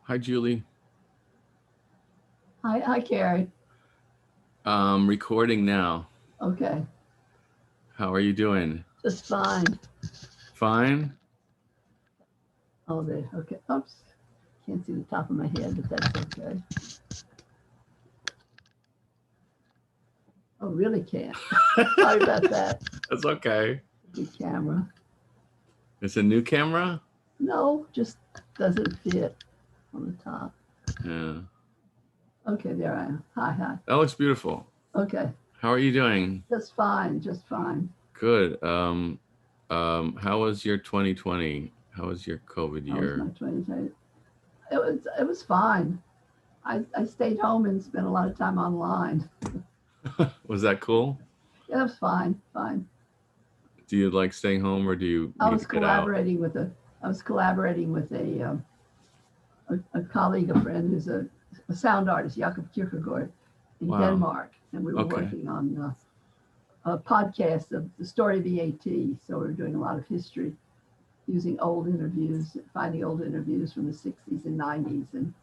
Hi, Julie. Hi, Carrie. Recording now. Okay, How are you doing? just fine. Fine? Oh, there. Okay. Oops. Can't see the top of my head, but that's okay. Oh, really can't. Sorry about that. That's okay. The camera. It's a new camera? No, just doesn't fit on the top. Yeah. Okay, there I am. Hi. That looks beautiful. Okay, How are you doing? just fine. Just fine. Good. How was your 2020? How was your COVID How was my year? 2020? It was fine. I stayed home and spent a lot of time online. Was that cool? Yeah, it was fine. Fine. Do you like staying home or do you I need was to get out? collaborating with a. I was collaborating with a colleague, a friend who's a sound artist, Jakob Kierkegaard, in Wow. Denmark, and we were Okay. working on a podcast of the story of the AT. So we were doing a lot of history, using old interviews, finding old interviews from the 60s and 90s, and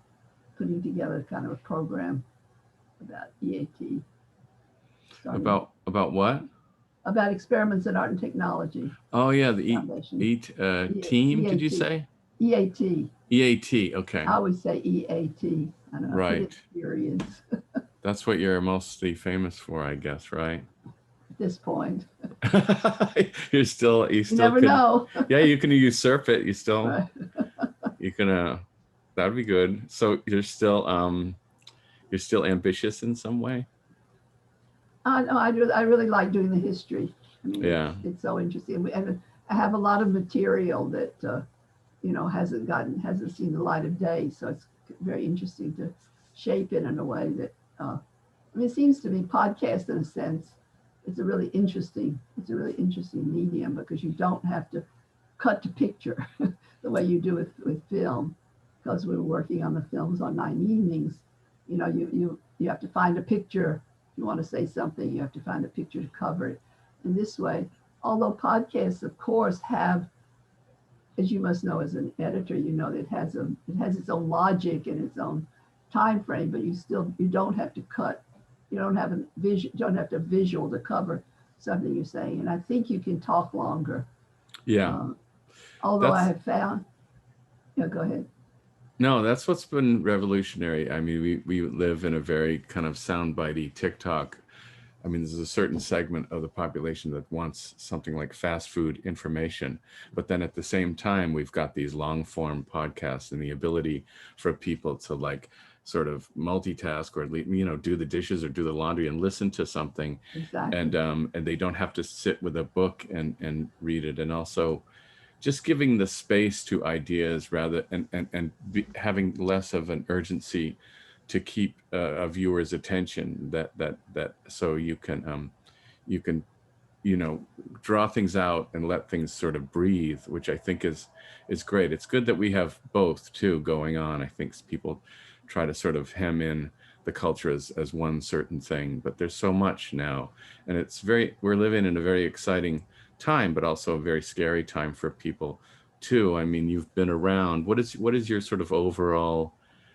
putting together kind of a program about EAT, starting About what? about experiments in art and technology Oh yeah, the foundation. team, did you EAT. say? EAT. EAT, okay. I always say EAT. I don't know, I put it Right. in periods That's what you're mostly famous for, I guess, right? at this point. You You still never could, know. yeah, you can usurp it. Right. You can, that would be good. So you're still ambitious in some way? No, I really like doing the history. I mean, Yeah. it's so interesting. And I have a lot of material that hasn't seen the light of day. So it's very interesting to shape it in a way that I mean, it seems to me podcast in a sense. It's a really interesting medium because you don't have to cut to picture the way you do with film. Because we were working on the films on 9 evenings, you have to find a picture. If you want to say something, you have to find a picture to cover it. In this way, although podcasts, of course, have, as you must know as an editor, it has its own logic and its own time frame, but you don't have to cut. You don't have a vision. You don't have to visual to cover something you're saying. And I think you can talk longer. Yeah. Um, Although I That's, have found, go ahead. no, that's what's been revolutionary. I mean, we live in a very kind of soundbitey TikTok. I mean, there's a certain segment of the population that wants something like fast food information. But then at the same time, we've got these long form podcasts and the ability for people to like sort of multitask or do the dishes or do the laundry and listen to something, Exactly. and they don't have to sit with a book and read it. And also just giving the space to ideas rather having less of an urgency to keep a viewer's attention, that so you can you know draw things out and let things sort of breathe, which I think is great. It's good that we have both too going on. I think people try to sort of hem in the culture as one certain thing, but there's so much now, and we're living in a very exciting time, but also a very scary time for people too. I mean, you've been around. What is your sort of overall,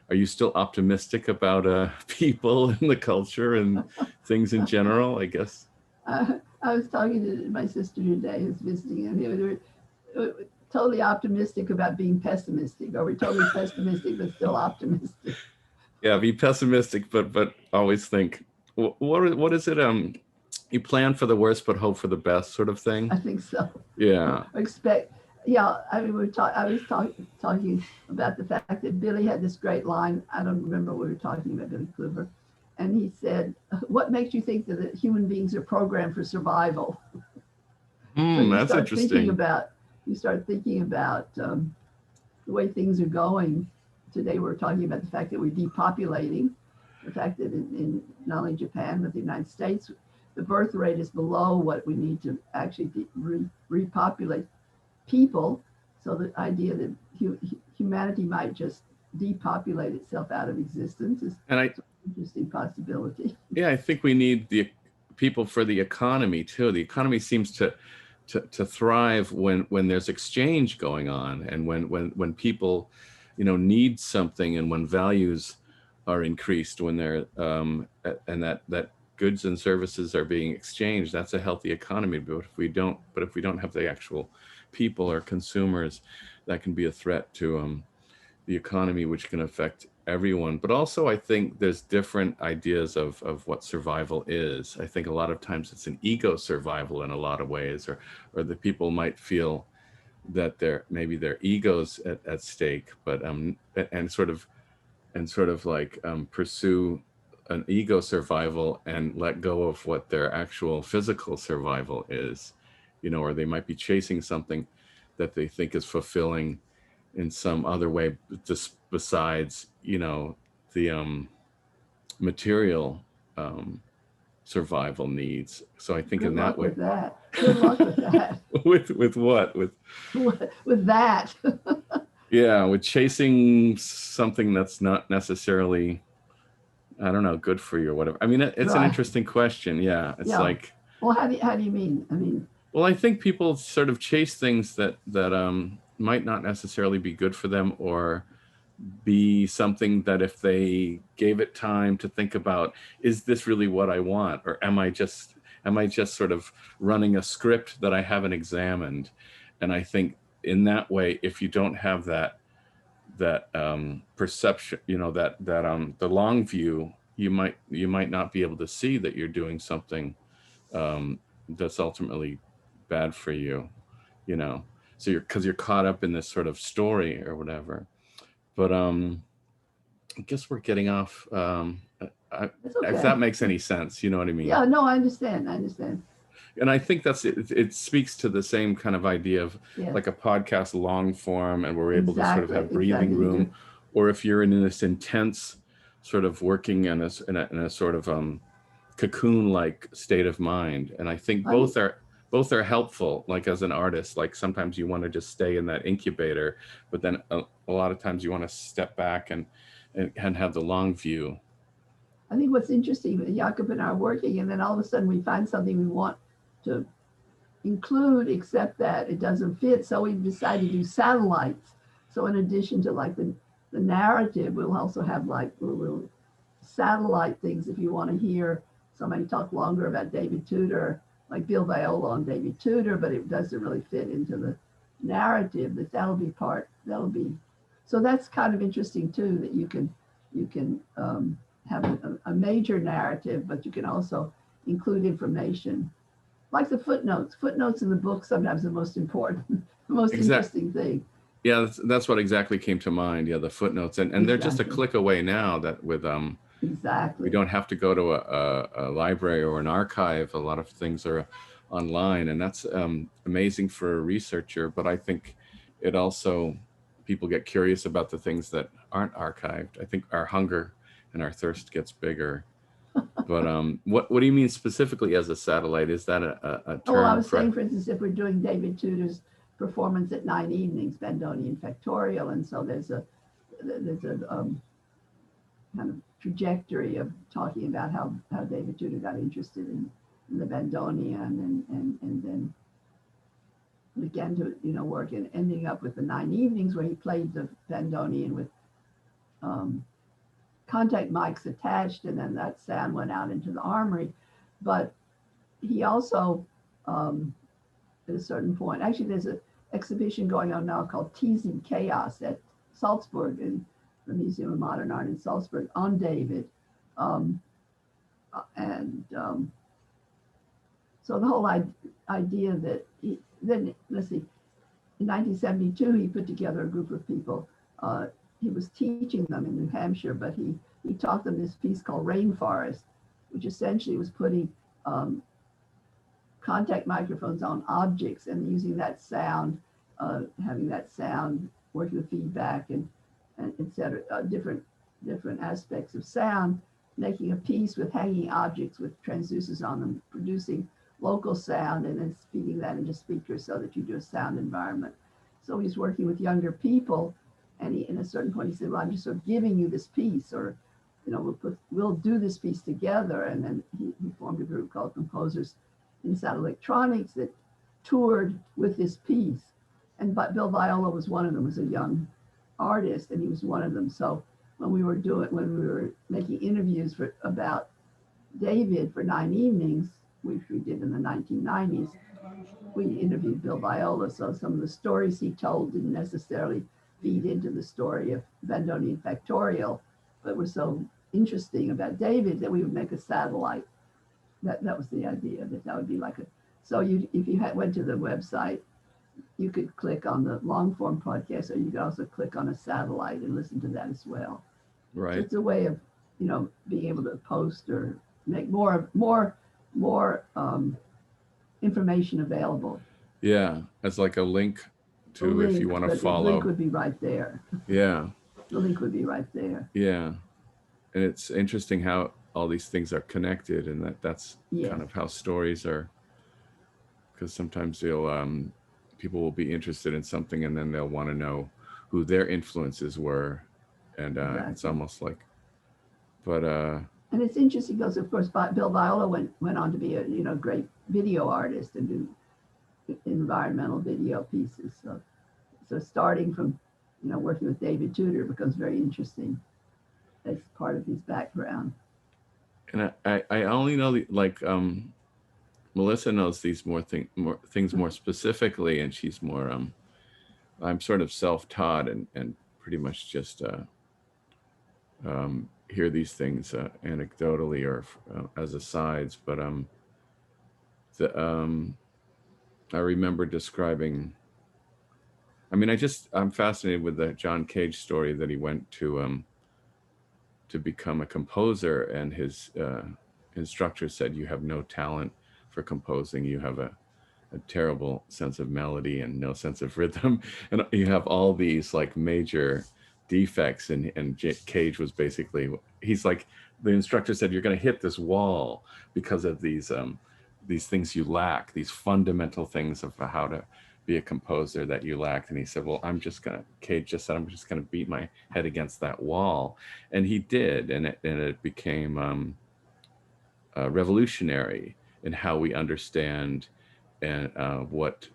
are you still optimistic about people and the culture and things in general, I guess? I was talking to my sister today who's visiting, and we were totally optimistic about being pessimistic, or we're totally pessimistic but still optimistic. Yeah, be pessimistic, but always think, what is it? You plan for the worst but hope for the best, sort of thing. I think so. Yeah. Expect, yeah. I mean, I was talking about the fact that Billy had this great line. I don't remember what we were talking about, Billy Kluver, and he said, "What makes you think that human beings are programmed for survival?" So you That's start thinking interesting. about you start thinking about the way things are going. Today we're talking about the fact that we're depopulating, the fact that in not only Japan but the United States, the birth rate is below what we need to actually repopulate people. So the idea that humanity might just depopulate itself out of existence is And an interesting possibility. yeah, I think we need the people for the economy too. The economy seems to thrive when there's exchange going on, and when people, need something, and when values are increased, when they're and that goods and services are being exchanged, that's a healthy economy. But if we don't have the actual people or consumers, that can be a threat to the economy, which can affect everyone. But also, I think there's different ideas of what survival is. I think a lot of times it's an ego survival in a lot of ways, or the people might feel that maybe their egos at stake, but and sort of like pursue an ego survival and let go of what their actual physical survival is, or they might be chasing something that they think is fulfilling in some other way, just besides, the material survival needs. So I think Good in that luck way, with that. Good luck with that. with what? With that. Yeah, with chasing something that's not necessarily, I don't know, good for you or whatever. I mean, it's an Right. interesting question. Yeah, it's Yeah. like, Well, how do you mean? I mean, well, I think people sort of chase things that might not necessarily be good for them, or be something that if they gave it time to think about, is this really what I want, or am I just sort of running a script that I haven't examined? And I think in that way, if you don't have that perception, that the long view, you might not be able to see that you're doing something that's ultimately bad for you, you know. So you're caught up in this sort of story or whatever. But I guess we're getting off. it's If okay. that makes any sense, you know what I mean. Yeah, no, I understand. I understand. And I think that's it. It speaks to the same kind of idea of Yes, like a podcast long form, and we're able to sort of exactly. have breathing Exactly. You room, do. or if you're in this intense sort of working in a sort of cocoon like state of mind. And I think I mean, both are helpful. Like as an artist, like sometimes you want to just stay in that incubator, but then a lot of times you want to step back and have the long view. I think what's interesting, Jakob and I are working, and then all of a sudden we find something we want to include, except that it doesn't fit. So we decided to do satellites. So in addition to like the narrative, we'll also have like little satellite things if you want to hear somebody talk longer about David Tudor, like Bill Viola on David Tudor, but it doesn't really fit into the narrative. That'll be part. That'll be. So that's kind of interesting too. That you can have a major narrative, but you can also include information like the footnotes. Footnotes in the book sometimes the most important, the most Exact. interesting thing. Yeah, that's what exactly came to mind. Yeah, the footnotes, and they're just a Exactly. click away now. That with we Exactly. don't have to go to a library or an archive. A lot of things are online, and that's amazing for a researcher. But I think it also, people get curious about the things that aren't archived. I think our hunger and our thirst gets bigger. But what do you mean specifically as a satellite? Is that a Oh, well, I term was for? saying, for instance, if we're doing David Tudor's performance at 9 evenings, Bandonian Factorial, and so there's a kind of trajectory of talking about how David Tudor got interested in the bandoneon and then began to work and ending up with the 9 evenings where he played the bandoneon with um, contact mics attached, and then that sound went out into the armory. But he also, at a certain point, actually, there's an exhibition going on now called Teasing Chaos at Salzburg in the Museum of Modern Art in Salzburg on David. Um, and so the whole idea that then, let's see, in 1972, he put together a group of people. He was teaching them in New Hampshire, but he taught them this piece called Rainforest, which essentially was putting contact microphones on objects and using that sound, having that sound, working with feedback and et cetera, different aspects of sound, making a piece with hanging objects with transducers on them, producing local sound, and then feeding that into speakers so that you do a sound environment. So he's working with younger people, and in a certain point he said, "Well, I'm just sort of giving you this piece, or we'll do this piece together." And then he formed a group called Composers Inside Electronics that toured with this piece. And Bill Viola was one of them, was a young artists, and he was one of them. So when we were making interviews about David for 9 Evenings, which we did in the 1990s, we interviewed Bill Viola. So some of the stories he told didn't necessarily feed into the story of Bandonian Factorial, but were so interesting about David that we would make a satellite. That was the idea, that would be like a, so if you went to the website, you could click on the long form podcast, or you could also click on a satellite and listen to that as well. Right. So it's a way of, being able to post or make more information available. Yeah, as like a link to if you want to follow. The link would be right there. Yeah. The link would be right there. Yeah. And it's interesting how all these things are connected, and that's kind of how stories are, because sometimes people will be interested in something and then they'll want to know who their influences were. And Exactly. It's almost like, but and it's interesting because, of course, Bill Viola went on to be a great video artist and do environmental video pieces. So starting from working with David Tudor becomes very interesting as part of his background. And I only know Melissa knows these more things more specifically, and she's more I'm sort of self-taught and pretty much just hear these things anecdotally or as asides. But I remember describing. I mean, I'm fascinated with the John Cage story that he went to become a composer, and his instructor said, "You have no talent for composing. You have a terrible sense of melody and no sense of rhythm, and you have all these like major defects." And Cage was basically, he's like, the instructor said, "You're going to hit this wall because of these things you lack, these fundamental things of how to be a composer that you lacked." And he said, "Well, Cage just said, I'm just going to beat my head against that wall." And he did. And it became revolutionary in how we understand and what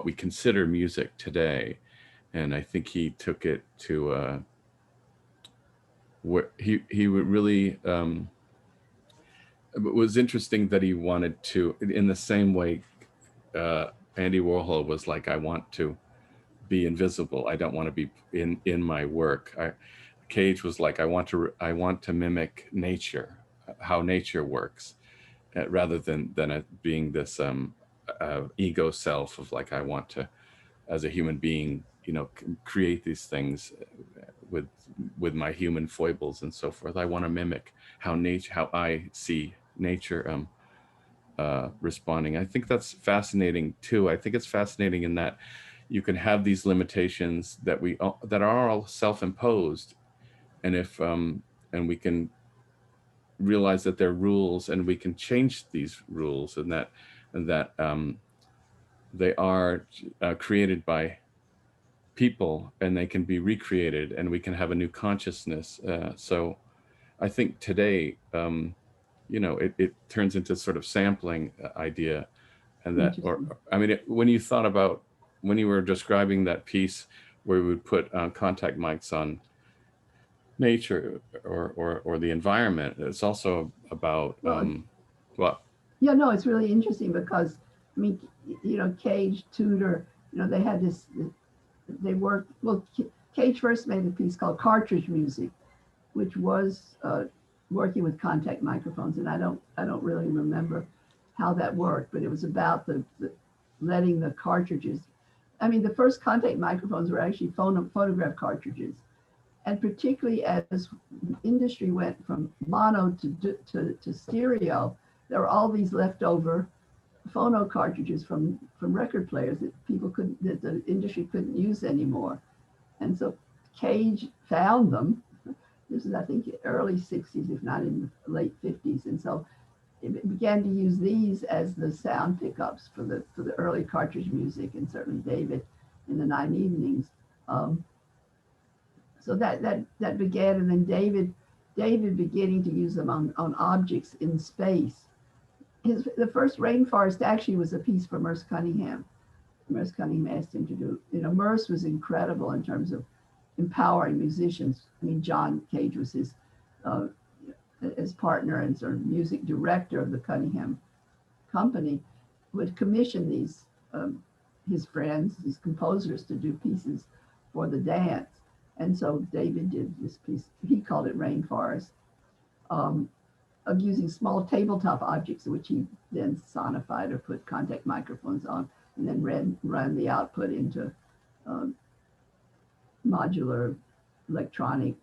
we consider music today. And I think he took it to where he would really, it was interesting that he wanted to, in the same way, Andy Warhol was like, "I want to be invisible. I don't want to be in my work." Cage was like, I want to mimic nature, how nature works, rather than being this ego self of like, I want to, as a human being, create these things with my human foibles and so forth. I want to mimic how I see nature responding. I think that's fascinating too. I think it's fascinating in that you can have these limitations that are all self-imposed, and if and we can realize that they're rules, and we can change these rules, and that they are created by people, and they can be recreated, and we can have a new consciousness. So I think today, it turns into sort of sampling idea, and that, or I mean, when you were describing that piece where we would put contact mics on nature or the environment, it's also about what? Yeah, no, it's really interesting because, I mean, Cage, Tudor, they had this, they worked, well, Cage first made a piece called Cartridge Music, which was working with contact microphones, and I don't really remember how that worked, but it was about the letting the cartridges. I mean, the first contact microphones were actually phonograph cartridges, and particularly as industry went from mono to stereo, there were all these leftover phono cartridges from record players that the industry couldn't use anymore, and so Cage found them. This is, I think, early 60s, if not in the late 50s. And so it began to use these as the sound pickups for the early cartridge music, and certainly David in the 9 Evenings. So that began, and then David beginning to use them on objects in space. The first Rainforest actually was a piece for Merce Cunningham. Merce Cunningham asked him to do. Merce was incredible in terms of empowering musicians. I mean, John Cage was his as partner and sort of music director of the Cunningham Company, would commission these his friends, these composers, to do pieces for the dance. And so David did this piece. He called it Rainforest, of using small tabletop objects, which he then sonified or put contact microphones on, and then ran the output into modular electronic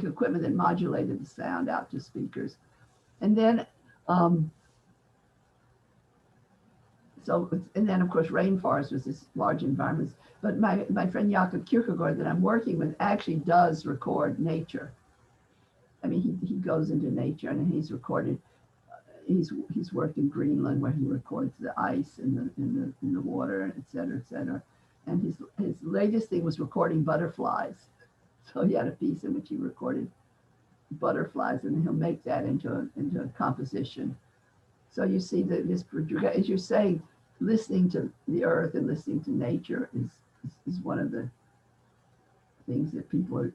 equipment that modulated the sound out to speakers. And then, of course, Rainforest was this large environment. But my friend Jakob Kierkegaard that I'm working with actually does record nature. I mean, he goes into nature and he's recorded. He's worked in Greenland where he records the ice in the water, et cetera, et cetera. And his latest thing was recording butterflies. So he had a piece in which he recorded butterflies, and he'll make that into a composition. So you see that this, as you're saying, listening to the earth and listening to nature is one of the things that people are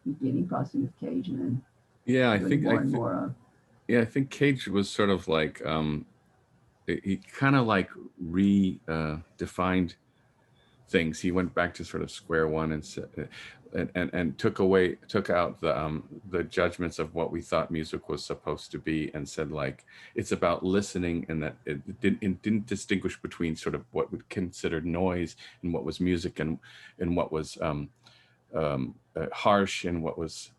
beginning processing with Cage, and then Yeah, I think Cage was sort of like he kind of like redefined things. He went back to sort of square one and took out the judgments of what we thought music was supposed to be, and said like it's about listening, and that it didn't distinguish between sort of what would considered noise and what was music, and what was harsh and what was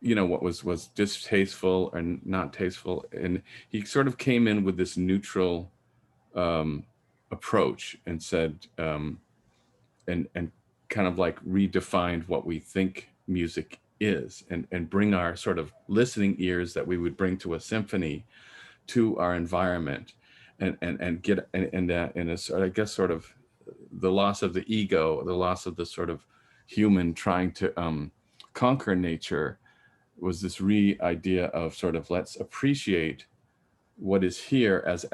what was distasteful and not tasteful. And he sort of came in with this neutral approach and said and kind of like redefined what we think music is, and bring our sort of listening ears that we would bring to a symphony to our environment, and get in a sort, I guess, sort of the loss of the ego, the loss of the sort of human trying to conquer nature, was this idea of sort of let's appreciate what is here as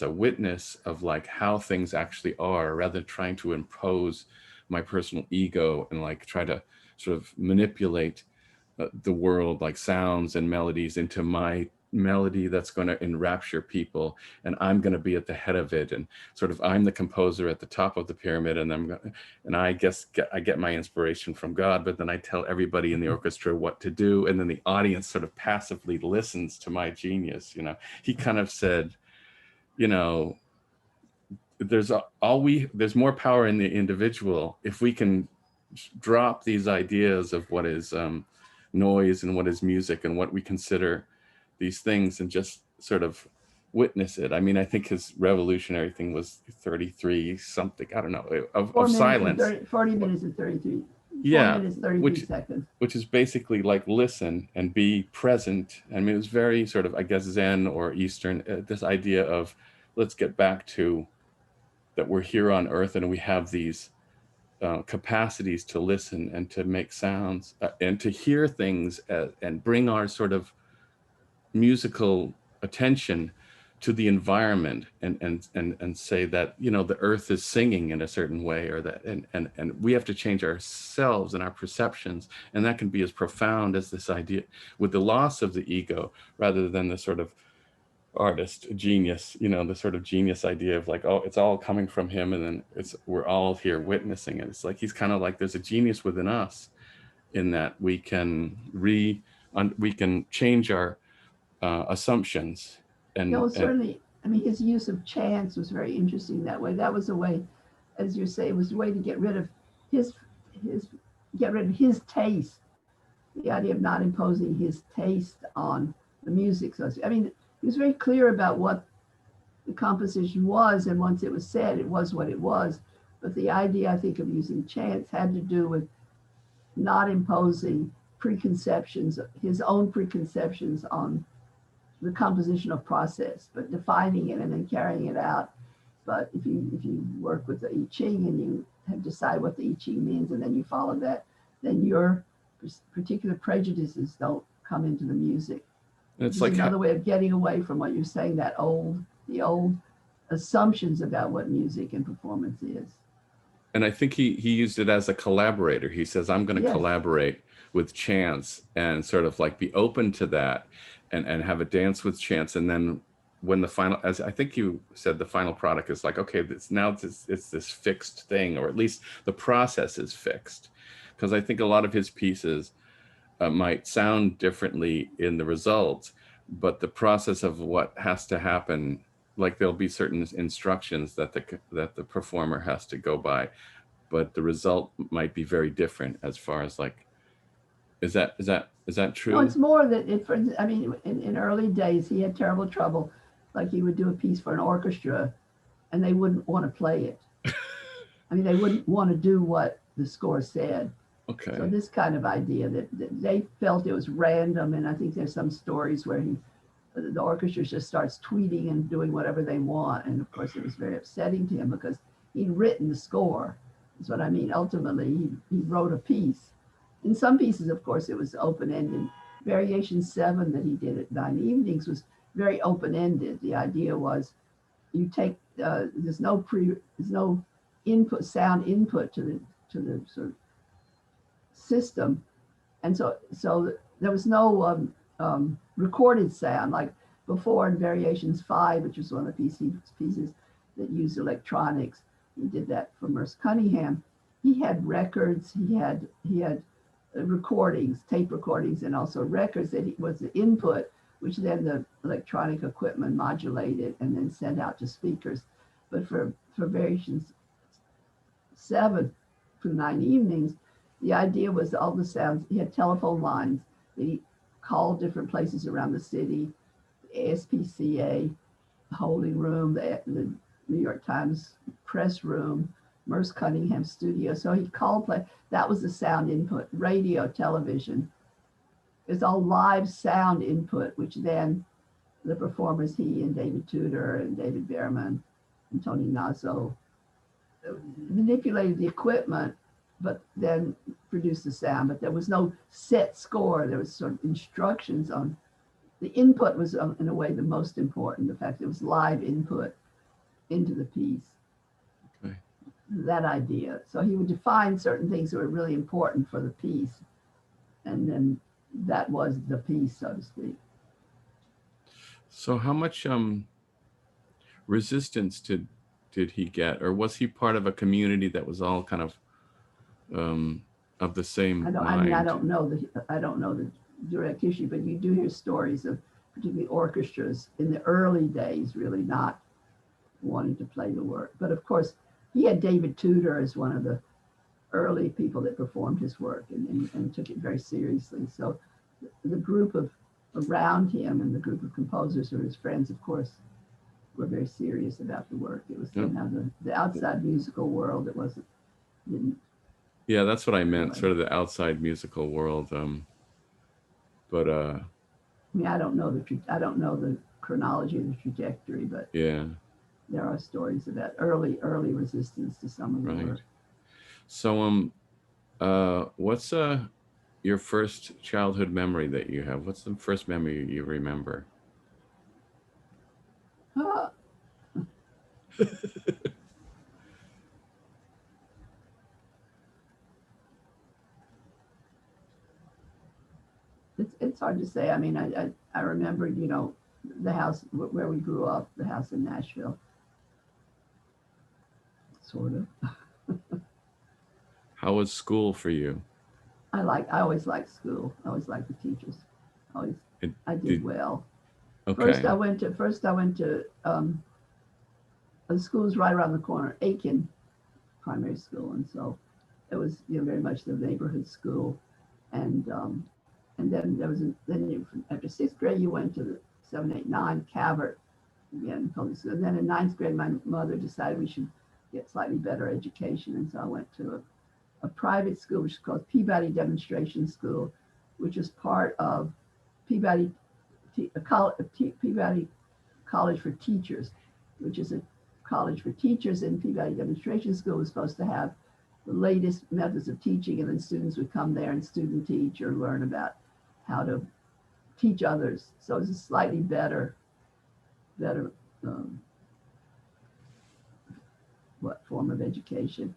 a witness of like how things actually are, rather than trying to impose my personal ego and like try to sort of manipulate the world, like sounds and melodies, into my melody that's going to enrapture people, and I'm going to be at the head of it, and sort of I'm the composer at the top of the pyramid, and I guess I get my inspiration from God, but then I tell everybody in the orchestra what to do, and then the audience sort of passively listens to my genius. He kind of said, there's more power in the individual if we can drop these ideas of what is noise and what is music and what we consider these things, and just sort of witness it. I mean, I think his revolutionary thing was 33 something, I don't know, of silence. 40 minutes and 33. Yeah, 4 minutes, 33 seconds. Which is basically like listen and be present. I mean, it was very sort of, I guess, Zen or Eastern, this idea of let's get back to that we're here on earth and we have these capacities to listen and to make sounds and to hear things and bring our sort of musical attention to the environment, and say that the earth is singing in a certain way, or that and we have to change ourselves and our perceptions, and that can be as profound as this idea with the loss of the ego, rather than the sort of artist genius, the sort of genius idea of like, oh, it's all coming from him, and then we're all here witnessing it. It's like he's kind of like there's a genius within us, in that we can change our assumptions. And certainly, I mean, his use of chants was very interesting that way. That was a way, as you say, it was a way to get rid of his taste, the idea of not imposing his taste on the music. So I mean, he was very clear about what the composition was, and once it was said, it was what it was. But the idea, I think, of using chants had to do with not imposing preconceptions, his own preconceptions on the compositional process, but defining it and then carrying it out. But if you work with the I Ching and you have decide what the I Ching means, and then you follow that, then your particular prejudices don't come into the music. It's like another way of getting away from what you're saying, the old assumptions about what music and performance is. And I think he used it as a collaborator. He says, I'm going to Yes. collaborate with chance and sort of like be open to that and have a dance with chance. And then when the final, as I think you said, the final product is like, okay, it's this fixed thing, or at least the process is fixed. Because I think a lot of his pieces might sound differently in the results, but the process of what has to happen, like there'll be certain instructions that the performer has to go by, but the result might be very different as far as like, is that true? No, it's more that I mean, in early days, he had terrible trouble. Like he would do a piece for an orchestra and they wouldn't want to play it. I mean, they wouldn't want to do what the score said. Okay. So this kind of idea that they felt it was random, and I think there's some stories where the orchestra just starts tweeting and doing whatever they want, and of course it was very upsetting to him because he'd written the score. That's what I mean. Ultimately, he wrote a piece. In some pieces, of course, it was open-ended. Variation 7 that he did at 9 Evenings was very open-ended. The idea was you take there's no input, sound input to the sort of system, and so there was no recorded sound like before in Variations 5, which was one of the pieces that used electronics. He did that for Merce Cunningham. He had records. He had recordings, tape recordings, and also records that was the input, which then the electronic equipment modulated and then sent out to speakers. But for Variations 7, for 9 Evenings, the idea was all the sounds. He had telephone lines that he called different places around the city, the ASPCA, the holding room, the New York Times press room, Merce Cunningham studio. So he called that was the sound input, radio, television. It's all live sound input, which then the performers, he and David Tudor and David Behrman and Tony Nazzo, manipulated the equipment, but then produced the sound. But there was no set score. There was sort of instructions on the input was in a way the most important. The fact it was live input into the piece. Okay. That idea. So he would define certain things that were really important for the piece, and then that was the piece, so to speak. So how much resistance did he get, or was he part of a community that was all kind of the same mind? I mean, I don't know the direct history, but you do hear stories of particularly orchestras in the early days really not wanting to play the work. But of course, he had David Tudor as one of the early people that performed his work and took it very seriously. So the group around him and the group of composers who were his friends, of course, were very serious about the work. It was somehow the outside musical world that didn't. Yeah, that's what I meant, sort of the outside musical world. But I mean, I don't know the chronology of the trajectory, but yeah, there are stories about early resistance to some of the work. So what's your first childhood memory that you have? What's the first memory you remember? It's hard to say. I mean, I remember, the house where we grew up, the house in Nashville, sort of. How was school for you? I always liked school. I always liked the teachers. I did well. Okay. First I went to the school was right around the corner, Aiken Primary School, and so it was very much the neighborhood school, and then after 6th grade you went to the 7, 8, 9 Cabot again public school, and then in 9th grade my mother decided we should get slightly better education, and so I went to a private school which is called Peabody Demonstration School, which is part of Peabody College for Teachers, which is a college for teachers, and Peabody Demonstration School was supposed to have the latest methods of teaching, and then students would come there and student teach or learn about how to teach others. So it's a slightly better form of education.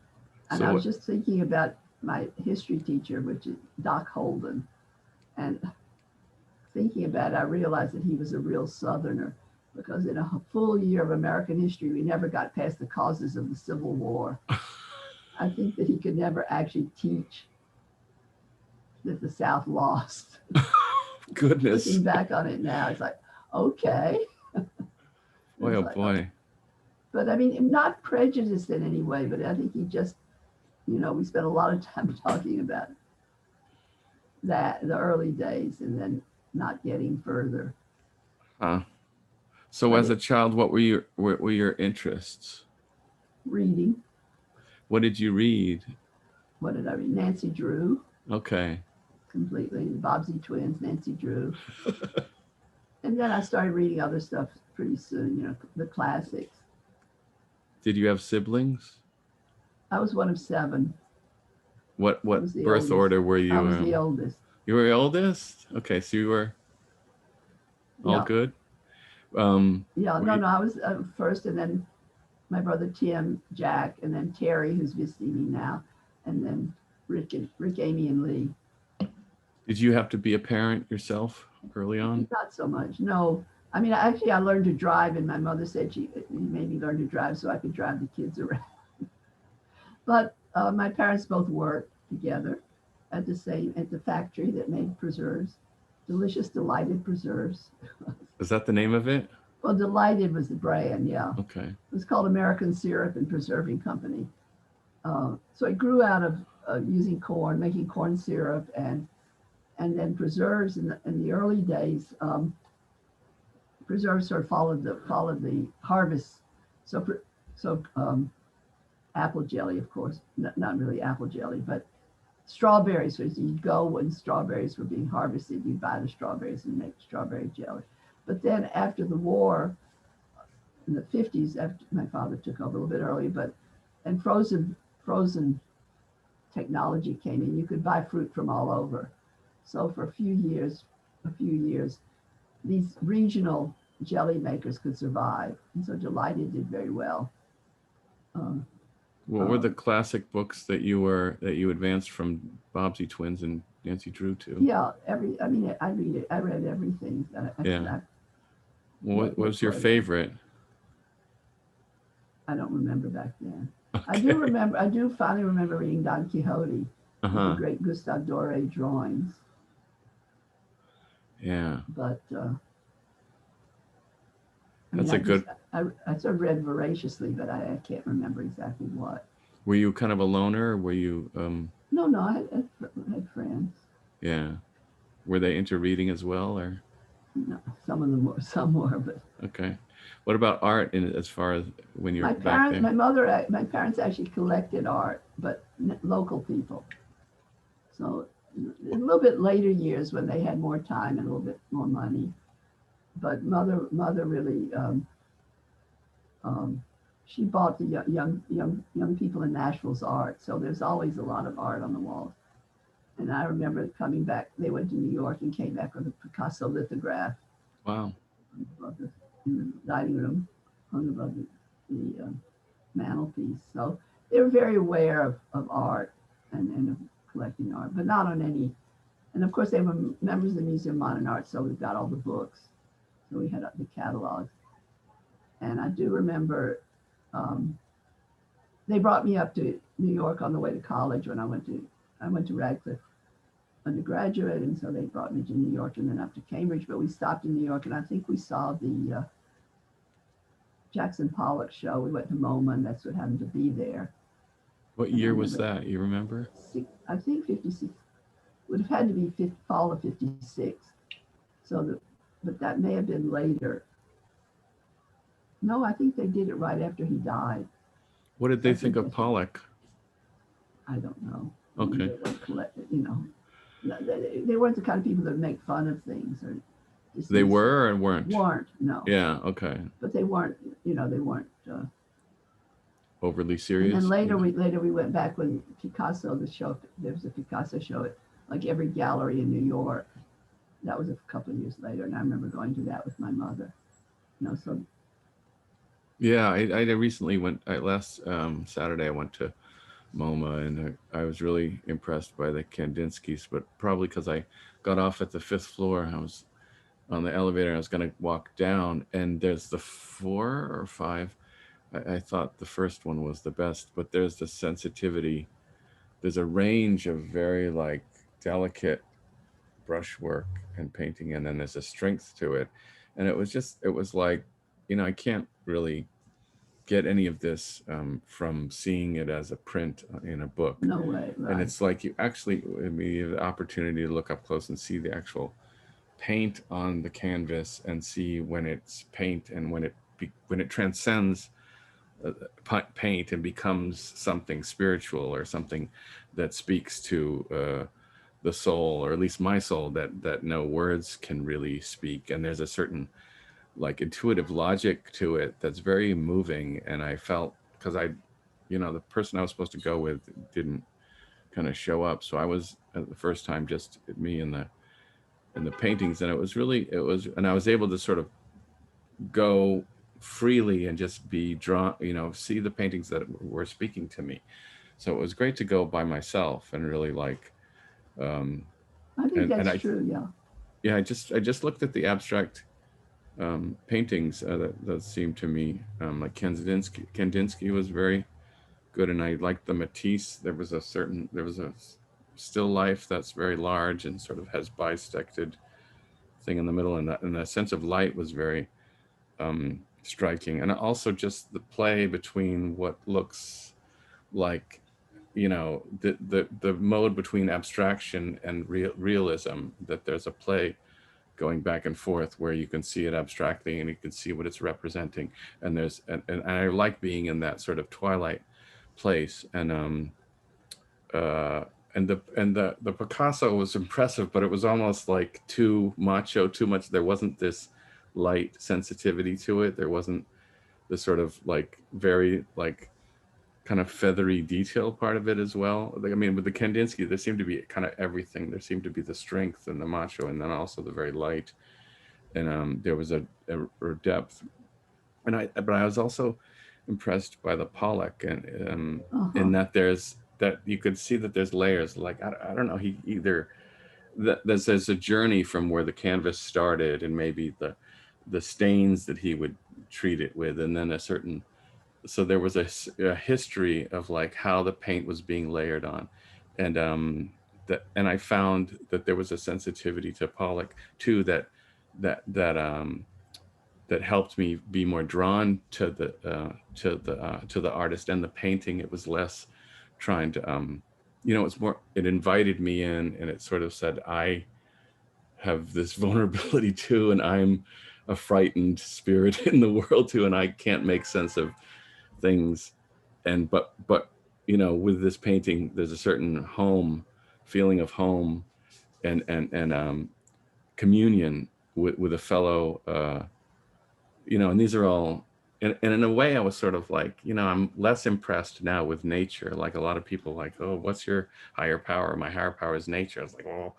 And I was just thinking about my history teacher, which is Doc Holden. And thinking about it, I realized that he was a real Southerner because in a full year of American history, we never got past the causes of the Civil War. I think that he could never actually teach that the South lost. Goodness. Looking back on it now, it's like, okay. Boy, oh like, boy. But I mean, not prejudiced in any way, but I think he just, we spent a lot of time talking about that, the early days, and then not getting further. Huh. So as a child, what were your interests? Reading. What did you read? What did I read? Nancy Drew. Okay. Completely. The Bobbsey twins, Nancy Drew. And then I started reading other stuff pretty soon, the classics. Did you have siblings? I was one of 7. What birth oldest. order were you? I was the oldest. You were the oldest? Okay, so you were all good? I was first, and then my brother Tim, Jack, and then Terry, who's visiting me now, and then Rick, Amy, and Lee. Did you have to be a parent yourself early on? Not so much, no. I mean, actually, I learned to drive, and my mother said she made me learn to drive so I could drive the kids around. But my parents both worked together at the factory that made preserves, delicious Delighted preserves. Is that the name of it? Well, Delighted was the brand, yeah. Okay. It was called American Syrup and Preserving Company. So it grew out of using corn, making corn syrup, and then preserves in the early days. Preserves sort of followed the harvest. So apple jelly, of course, not really apple jelly, but strawberries. So you'd go when strawberries were being harvested, you'd buy the strawberries and make strawberry jelly. But then after the war, in the 50s, after my father took over a little bit early, and frozen technology came in, you could buy fruit from all over. So for a few years, these regional jelly makers could survive. And so Delighted did very well. What were the classic books that you advanced from Bobbsey twins and Nancy Drew to? Yeah, I read everything. What was your favorite? I don't remember back then. Okay. I do finally remember reading Don Quixote, with the great Gustave Doré drawings. Yeah. But I sort of read voraciously, but I can't remember exactly what. Were you kind of a loner? Or were you? No, I had friends. Yeah. Were they into reading as well, or? No, some were, but. Okay. What about art? As far as when you're back there? My parents actually collected art, but local people. So a little bit later years when they had more time and a little bit more money. But mother really, she bought the young people in Nashville's art. So there's always a lot of art on the walls. And I remember coming back. They went to New York and came back with a Picasso lithograph. Wow. In the dining room, hung above the mantelpiece. So they were very aware of art and of collecting art, but not on any. And of course, they were members of the Museum of Modern Art, so we've got all the books. So we had the catalogs. And I do remember they brought me up to New York on the way to college when I went to Radcliffe undergraduate, and so they brought me to New York and then up to Cambridge. But we stopped in New York, and I think we saw the Jackson Pollock show. We went to MoMA, and that's what happened to be there. What year was that? You remember? I think 56. Would have had to be fall of 56. But that may have been later. No, I think they did it right after he died. What did they think of Pollock? I don't know. Okay. They weren't the kind of people that make fun of things. They were or weren't? Weren't, no. Yeah, okay. But they weren't, they weren't. Overly serious? And then later we went back when Picasso, there was a Picasso show at like every gallery in New York. That was a couple of years later, and I remember going to that with my mother. So. Yeah, I recently went, last Saturday I went to MoMA, and I was really impressed by the Kandinskys, but probably because I got off at the fifth floor. I was on the elevator. I was going to walk down, and there's the four or five. I thought the first one was the best, but there's the sensitivity. There's a range of very like delicate brushwork and painting, and then there's a strength to it. And it was like, I can't really get any of this from seeing it as a print in a book. No way, And right. it's like you actually, I mean, you have the opportunity to look up close and see the actual paint on the canvas and see when it's paint and when it transcends paint and becomes something spiritual or something that speaks to the soul, or at least my soul, that no words can really speak. And there's a certain like intuitive logic to it that's very moving. And I felt, because the person I was supposed to go with didn't kind of show up, so I was the first time just me and the paintings, and and I was able to sort of go freely and just be drawn, see the paintings that were speaking to me. So it was great to go by myself and really like, um, I think and that's I, true, yeah. yeah, I just looked at the abstract paintings that seemed to me like Kandinsky was very good, and I liked the Matisse. There was a still life that's very large and sort of has bisected thing in the middle, and the sense of light was very striking, and also just the play between what looks like, the mode between abstraction and realism, that there's a play going back and forth where you can see it abstractly and you can see what it's representing, and and I like being in that sort of twilight place. Uh the Picasso was impressive, but it was almost like too macho, too much. There wasn't this light sensitivity to it. There wasn't the sort of like very like kind of feathery detail part of it as well. Like, I mean, with the Kandinsky, there seemed to be kind of everything. There seemed to be the strength and the macho, and then also the very light. And there was a depth. But I was also impressed by the Pollock, and Uh-huh. in that that you could see that there's layers. Like, I don't know, he either that there's a journey from where the canvas started, and maybe the stains that he would treat it with, and then a certain, so there was a history of like how the paint was being layered on. And and I found that there was a sensitivity to Pollock too, that that um that helped me be more drawn to the artist and the painting. It was less trying to it's more, it invited me in, and it sort of said, I have this vulnerability too, and I'm a frightened spirit in the world too, and I can't make sense of things. And but with this painting, there's a certain home feeling of home, and communion with a fellow, and these are all, and in a way I was sort of like, I'm less impressed now with nature. Like, a lot of people like, oh, what's your higher power? My higher power is nature. I was like, well,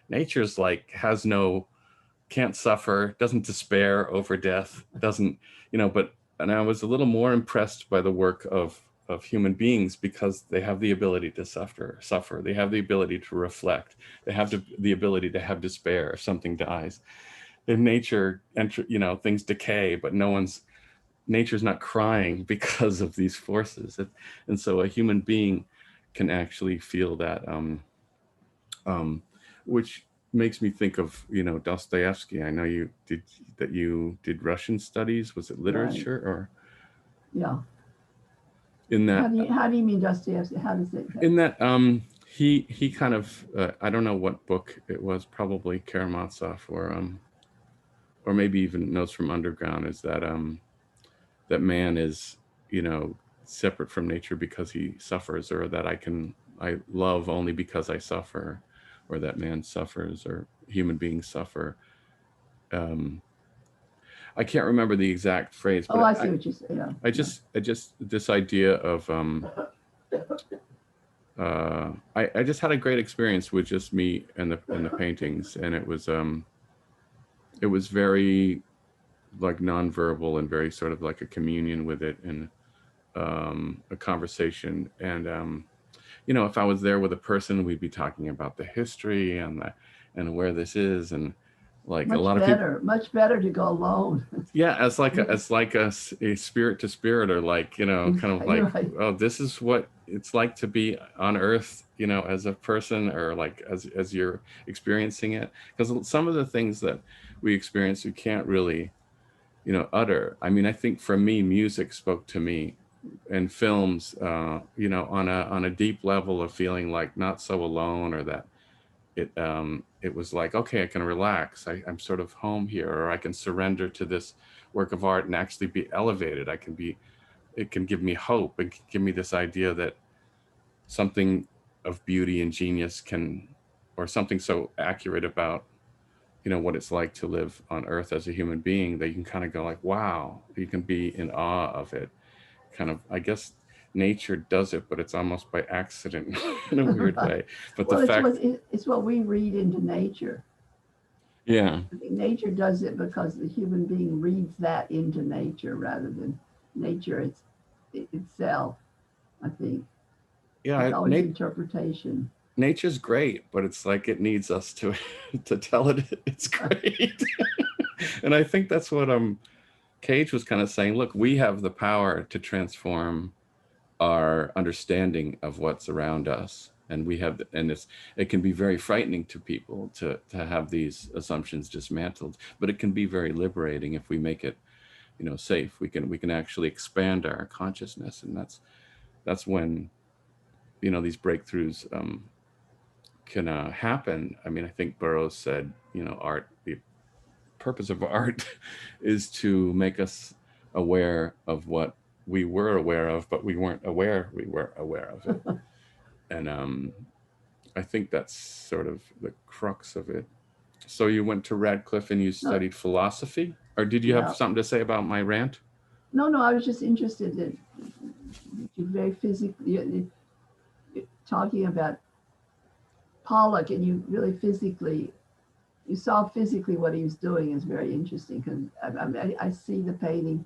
nature's like has no, can't suffer, doesn't despair over death, doesn't, but, and I was a little more impressed by the work of human beings, because they have the ability to suffer. They have the ability to reflect. They have the ability to have despair if something dies. In nature, things decay, but nature's not crying because of these forces. And so a human being can actually feel that, um, which makes me think of Dostoyevsky. I know you did Russian studies. Was it Right. literature, or Yeah. in that How do you mean Dostoevsky? How does it? in that he kind of, I don't know what book it was, probably Karamazov, or maybe even Notes from Underground, is that that man is, you know separate from nature because he suffers, or that I love only because I suffer, or that man suffers, or human beings suffer. um I can't remember the exact phrase, Oh, but I see what you say. Yeah. Yeah. I just this idea of I just had a great experience with just me and the paintings, and it was very like nonverbal, and very sort of like a communion with it, and a conversation. And you know, if I was there with a person, we'd be talking about the history and where this is, and like a lot of people. Much better to go alone. Yeah, as like a spirit to spirit, or like, you know, kind of like, You're right. oh, this is what it's like to be on Earth, you know, as a person, or like as you're experiencing it. Because some of the things that we experience, we can't really, you know, utter. I mean, I think for me, music spoke to me, and films, you know, on a deep level of feeling like not so alone, or that it was like, okay, I can relax. I'm sort of home here, or I can surrender to this work of art and actually be elevated. I can be, it can give me hope. It can give me this idea that something of beauty and genius can, or something so accurate about, you know, what it's like to live on Earth as a human being, that you can kind of go like, wow, you can be in awe of it. Kind of, I guess nature does it, but it's almost by accident in a weird Right. way. But the Well, fact, it's what we read into nature. yeah, I think nature does it because the human being reads that into nature rather than nature itself. I think it's yeah, always interpretation. nature's great, but it's like it needs us to to tell it it's great. And I think that's what Cage was kind of saying. Look, we have the power to transform our understanding of what's around us, and we have, and it can be very frightening to people to have these assumptions dismantled, but it can be very liberating if we make it, you know, safe. We can actually expand our consciousness, and that's when, you know, these breakthroughs can happen. I mean, I think Burroughs said, you know, art, the purpose of art is to make us aware of what we were aware of, but we weren't aware we were aware of it. And I think that's sort of the crux of it. So you went to Radcliffe and you No, studied philosophy, or did you have yeah. something to say about my rant? No. I was just interested in you very physically talking about Pollock, and you really physically you saw physically what he was doing is very interesting because I see the painting.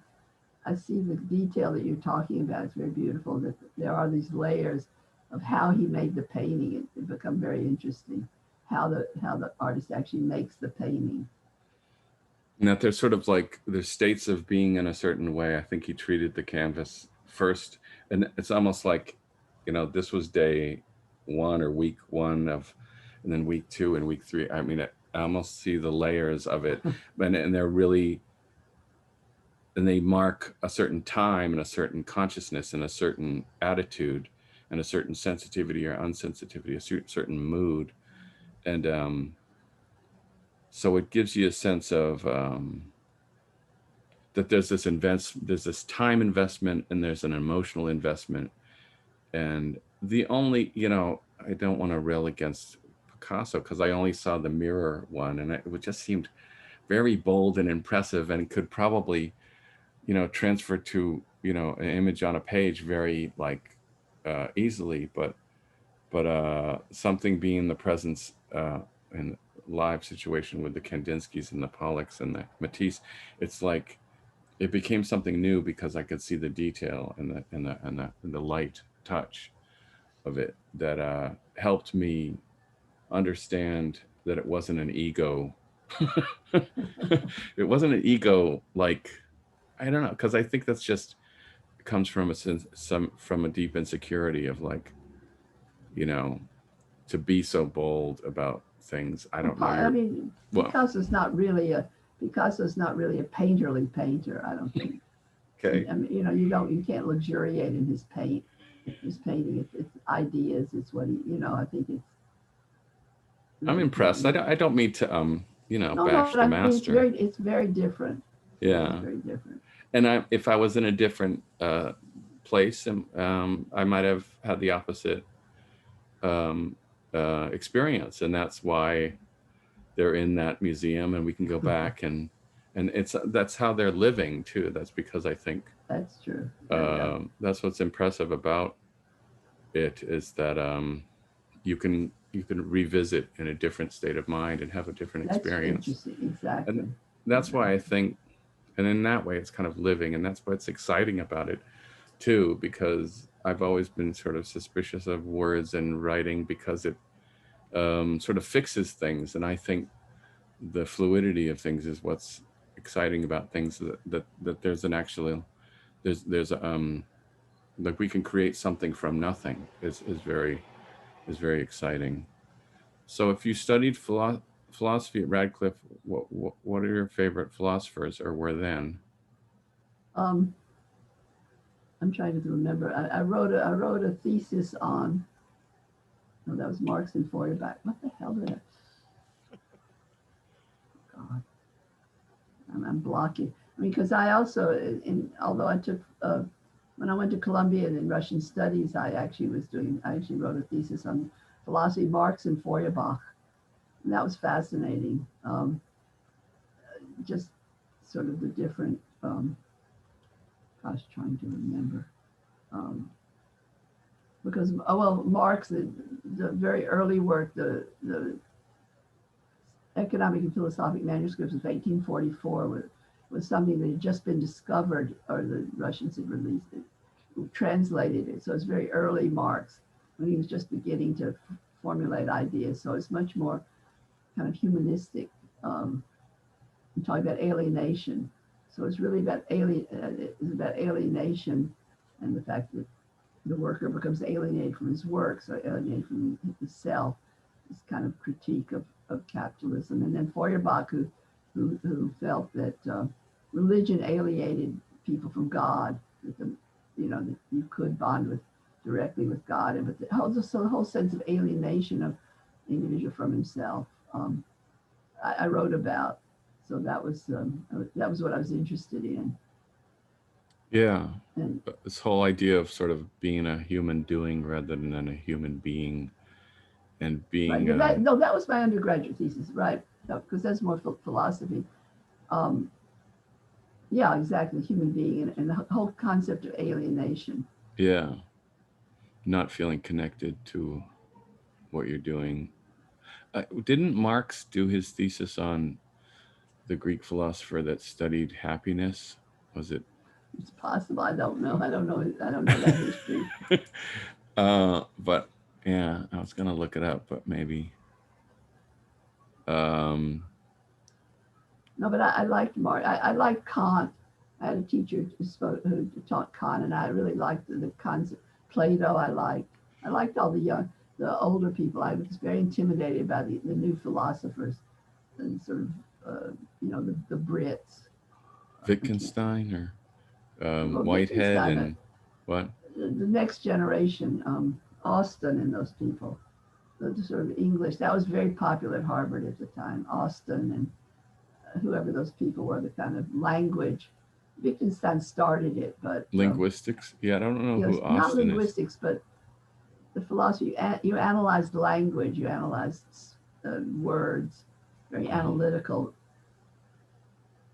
I see the detail that you're talking about. It's very beautiful that there are these layers of how he made the painting. It become very interesting how the artist actually makes the painting. And that there's sort of like there's states of being in a certain way. I think he treated the canvas first, and it's almost like, you know, this was day one or week one of, and then week two and week three. I mean, I almost see the layers of it, and they're really, and they mark a certain time and a certain consciousness and a certain attitude and a certain sensitivity or unsensitivity, a certain mood, and so it gives you a sense of that there's this time investment, and there's an emotional investment. And the only, you know, I don't want to rail against Picasso because I only saw the mirror one, and it just seemed very bold and impressive, and could probably, you know, transfer to, you know, an image on a page very like easily. But something being the presence in live situation with the Kandinskys and the Pollocks and the Matisse, it's like it became something new because I could see the detail and the light touch of it that helped me understand that it wasn't an ego. It wasn't an ego, like, I don't know, because I think that's just comes from a sense, some from a deep insecurity of like, you know, to be so bold about things. I don't know. I You're mean, well, Picasso's not really a painterly painter. I don't think. okay. I mean, you can't luxuriate in his his painting. It's ideas. It's what he, I think it's I'm really quite impressed. unique. I don't mean to No, bash but the I mean master. it's very different. Yeah. It's very different. And if I was in a different place, I might have had the opposite um, experience, and that's why they're in that museum, and we can go back and it's that's how they're living too. That's because I think That's true. Yeah. that's what's impressive about it, is that you can revisit in a different state of mind and have a different That's experience, interesting. and Exactly. that's why I Exactly. think, and in that way it's kind of living, and that's what's exciting about it too, because I've always been sort of suspicious of words and writing because it sort of fixes things, and I think the fluidity of things is what's exciting about things. That there's an actual there's like we can create something from nothing is very exciting. So if you studied philosophy at Radcliffe, what are your favorite philosophers, or were then? Um, I'm trying to remember. I wrote a thesis on. No, that was Marx and Feuerbach. What the hell did I? God, I'm blocking. I mean, because I also, although I took, when I went to Columbia in Russian studies, I actually wrote a thesis on philosophy, Marx and Feuerbach. And that was fascinating. Just sort of the different, trying to remember. Um, because, well, Marx, the very early work, the economic and philosophic manuscripts of 1844 was something that had just been discovered, or the Russians had released it, translated it. So it's very early Marx, when he was just beginning to formulate ideas. So it's much more kind of humanistic. I'm talking about alienation. So it's really about alienation, and the fact that the worker becomes alienated from his work, so alienated from himself. This kind of critique of capitalism. And then Feuerbach, who felt that religion alienated people from God, that that you could bond directly with God, and the whole sense of alienation of the individual from himself. I wrote about. So that was what I was interested in. Yeah, And this whole idea of sort of being a human doing rather than a human being, and right, being that was my undergraduate thesis, right? Because that's more philosophy. Um, yeah, exactly, human being, and the whole concept of alienation. yeah, not feeling connected to what you're doing. Didn't Marx do his thesis on the Greek philosopher that studied happiness? Was it? It's possible. I don't know. I don't know that history. But yeah, I was gonna look it up, but maybe. Um, No, but I liked Marx. I liked Kant. I had a teacher who taught Kant, and I really liked the concept. Plato, I liked all the older people. I was very intimidated by the new philosophers, and sort of, the Brits. I can't. Wittgenstein or Well, Whitehead Wittgenstein, and what? the next generation, Austin and those people, the sort of English. That was very popular at Harvard at the time. Austin and whoever those people were, the kind of language. Wittgenstein started it, but Linguistics? Yeah, I don't know who not Austin is. linguistics, but the philosophy. You analyzed language, you analyzed words, very Uh-huh. analytical.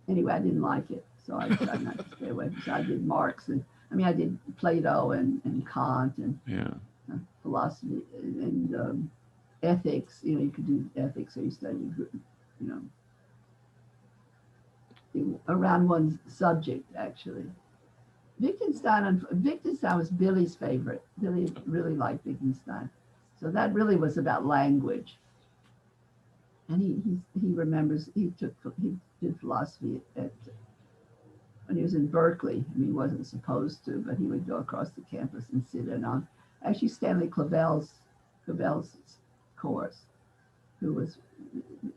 Anyway, I didn't like it, so I tried not to stay away. So I did Marx, and I did Plato and Kant and Yeah. philosophy and ethics. You could do ethics, or you studied, you know, around one's subject, actually. Wittgenstein was Billy's favorite. Billy really liked Wittgenstein. So that really was about language. And he remembers he did philosophy when he was in Berkeley. He wasn't supposed to, but he would go across the campus and sit in on actually Stanley Cavell's course, who was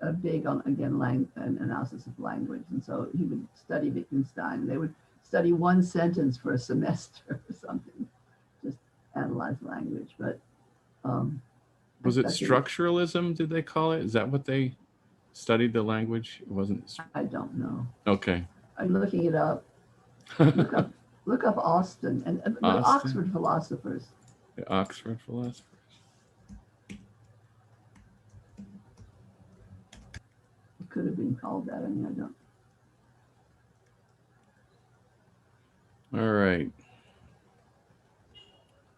a big on, again, an analysis of language. And so he would study Wittgenstein. They would study one sentence for a semester or something, just analyze language. But Was it I think structuralism, did they call it? Is that what they studied, the language? It wasn't. I don't know. Okay. I'm looking it up. Look up look up Austin and the Austin, Oxford philosophers. the Oxford philosopher. It could have been called that. I don't. All right.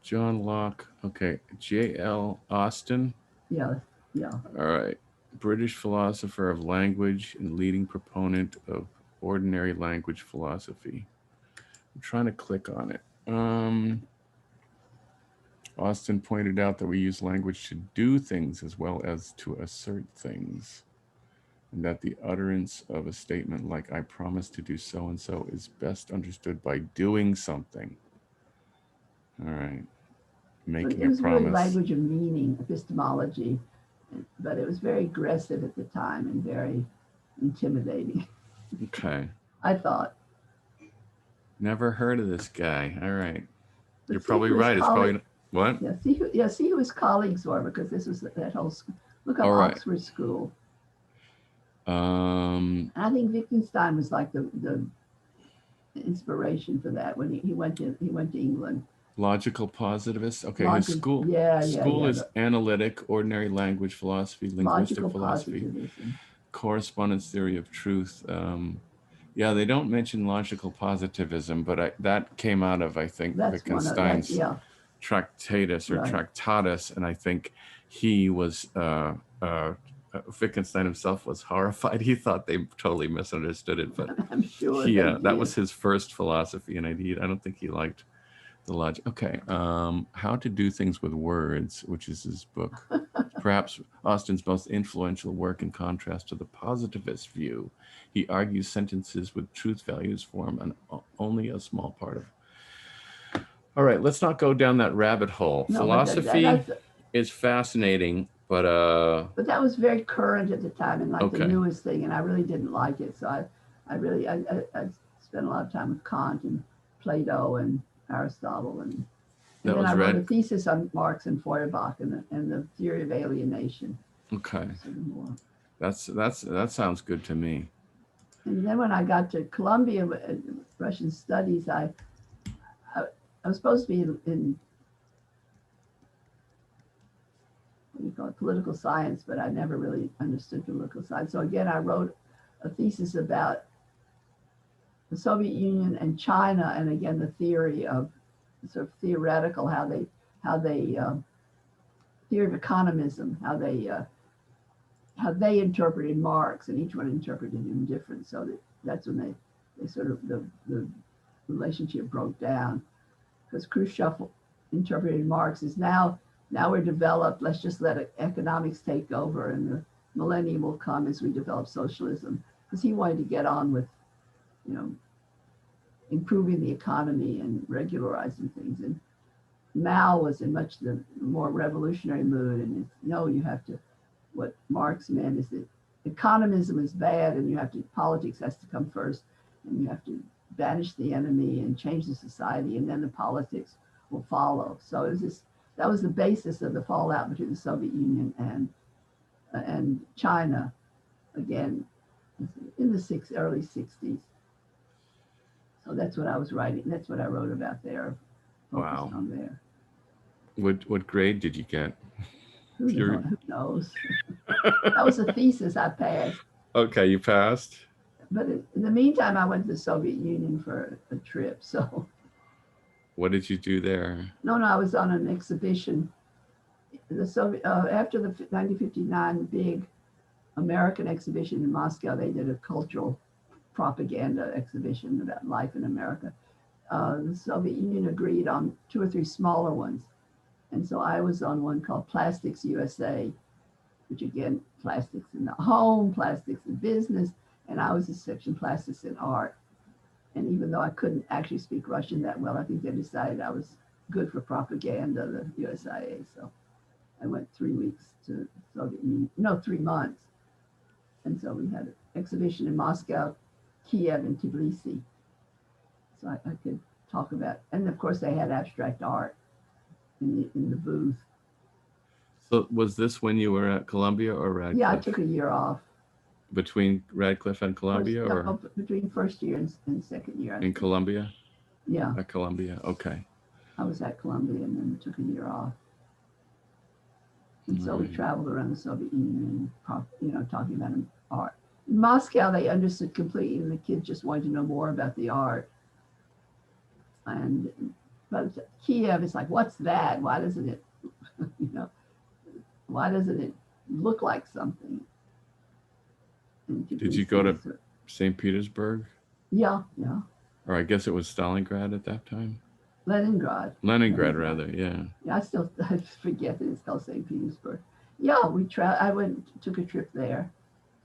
John Locke. Okay. J.L. Austin. Yeah, yeah. All right. British philosopher of language and leading proponent of ordinary language philosophy. I'm trying to click on it. Austin pointed out that we use language to do things as well as to assert things, and that the utterance of a statement like "I promise to do so and so" is best understood by doing something. All right, But making it a was really promise. language of meaning, epistemology, but it was very aggressive at the time and very intimidating. Okay, I thought. never heard of this guy. All right, you're But see probably who his right. It's colleague, probably what? see who his colleagues were, because this was that whole school. Look up All right. Oxford School. Um, And I think Wittgenstein was like the inspiration for that when he went to England. logical positivist. Okay, his Logic, school yeah, yeah, school yeah. is analytic, ordinary language philosophy, linguistic Logical philosophy, positivism. correspondence theory of truth. Yeah, they don't mention logical positivism, but that came out of, I think, That's one of that. Wittgenstein's Yeah, Tractatus or right. Tractatus, and I think he was Wittgenstein himself was horrified. He thought they totally misunderstood it, but I'm sure he they that did. was his first philosophy, and I don't think he liked the logic. Okay, How to Do Things with Words, which is his book, perhaps Austin's most influential work. In contrast to the positivist view, he argues sentences with truth values form only a small part of. All right, let's not go down that rabbit hole. No, but Philosophy that's is fascinating, but but that was very current at the time and like the okay, newest thing, and I really didn't like it. So I spent a lot of time with Kant and Plato and Aristotle, and that then I was wrote a read. thesis on Marx and Feuerbach and the theory of alienation. Okay, Sort of more. that sounds good to me. And then when I got to Columbia, Russian studies, I, I was supposed to be in what do you call it, political science, but I never really understood political science. So again, I wrote a thesis about the Soviet Union and China, and again the theory of sort of theoretical how they theory of economism, how they interpreted Marx, and each one interpreted him different. So that's when they sort of the relationship broke down, because Khrushchev interpreted Marx as now we're developed. Let's just let economics take over, and the millennium will come as we develop socialism. Because he wanted to get on with, you know, improving the economy and regularizing things. And Mao was in much the more revolutionary mood, and no, you have to. What Marx meant is that economism is bad, and politics has to come first, and you have to banish the enemy and change the society, and then the politics will follow. So that was the basis of the fallout between the Soviet Union and China, again in the early '60s. So that's what I was writing. That's what I wrote about there, focused Wow. on there. What grade did you get? Who knows? That was a thesis I passed. Okay, you passed. But in the meantime, I went to the Soviet Union for a trip. So What did you do there? no, I was on an exhibition. The Soviet after the 1959 big American exhibition in Moscow, they did a cultural propaganda exhibition about life in America. The Soviet Union agreed on 2 or 3 smaller ones, and so I was on one called Plastics USA, which again, plastics in the home, plastics in business, and I was a section plastics in art. And even though I couldn't actually speak Russian that well, I think they decided I was good for propaganda, the USIA. So I went 3 weeks to Soviet Union, no, 3 months. And so we had an exhibition in Moscow, Kiev, and Tbilisi. So I could talk about, and of course they had abstract art in the booth. So was this when you were at Columbia or Radcliffe? Yeah, I took a year off. Between Radcliffe and Columbia, or between first year and second year. in Columbia? Yeah. At Columbia, okay. I was at Columbia and then took a year off. And so we traveled around the Soviet Union, talking about art. In Moscow, they understood completely, and the kids just wanted to know more about the art. But Kiev is like, what's that? Why doesn't it, why doesn't it look like something? Did you go to St. Petersburg? Yeah. Or I guess it was Stalingrad at that time? Leningrad. Leningrad, rather. Yeah. Yeah, I forget that it's called St. Petersburg. Yeah, I took a trip there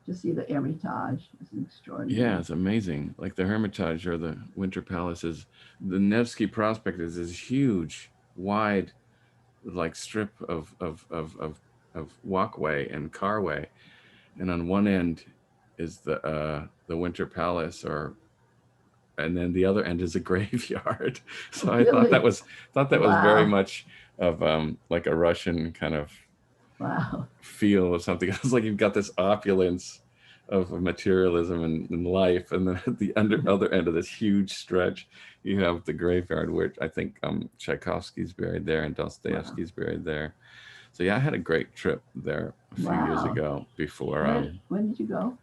to see the Hermitage. It's Yeah, extraordinary. it's amazing. Like the Hermitage or the Winter Palace is, the Nevsky Prospect is this huge, wide, like strip of walkway and carway, and on one end is the Winter Palace, or and then the other end is a graveyard. So I Really? thought that was very Wow. much of like a Russian kind of Wow. feel of something. It's like you've got this opulence of materialism and life, and then at the other end of this huge stretch, you have the graveyard, which I think Tchaikovsky's buried there and Wow. Dostoyevsky's buried there. So yeah, I had a great trip there a few years Wow. ago before. When did you go?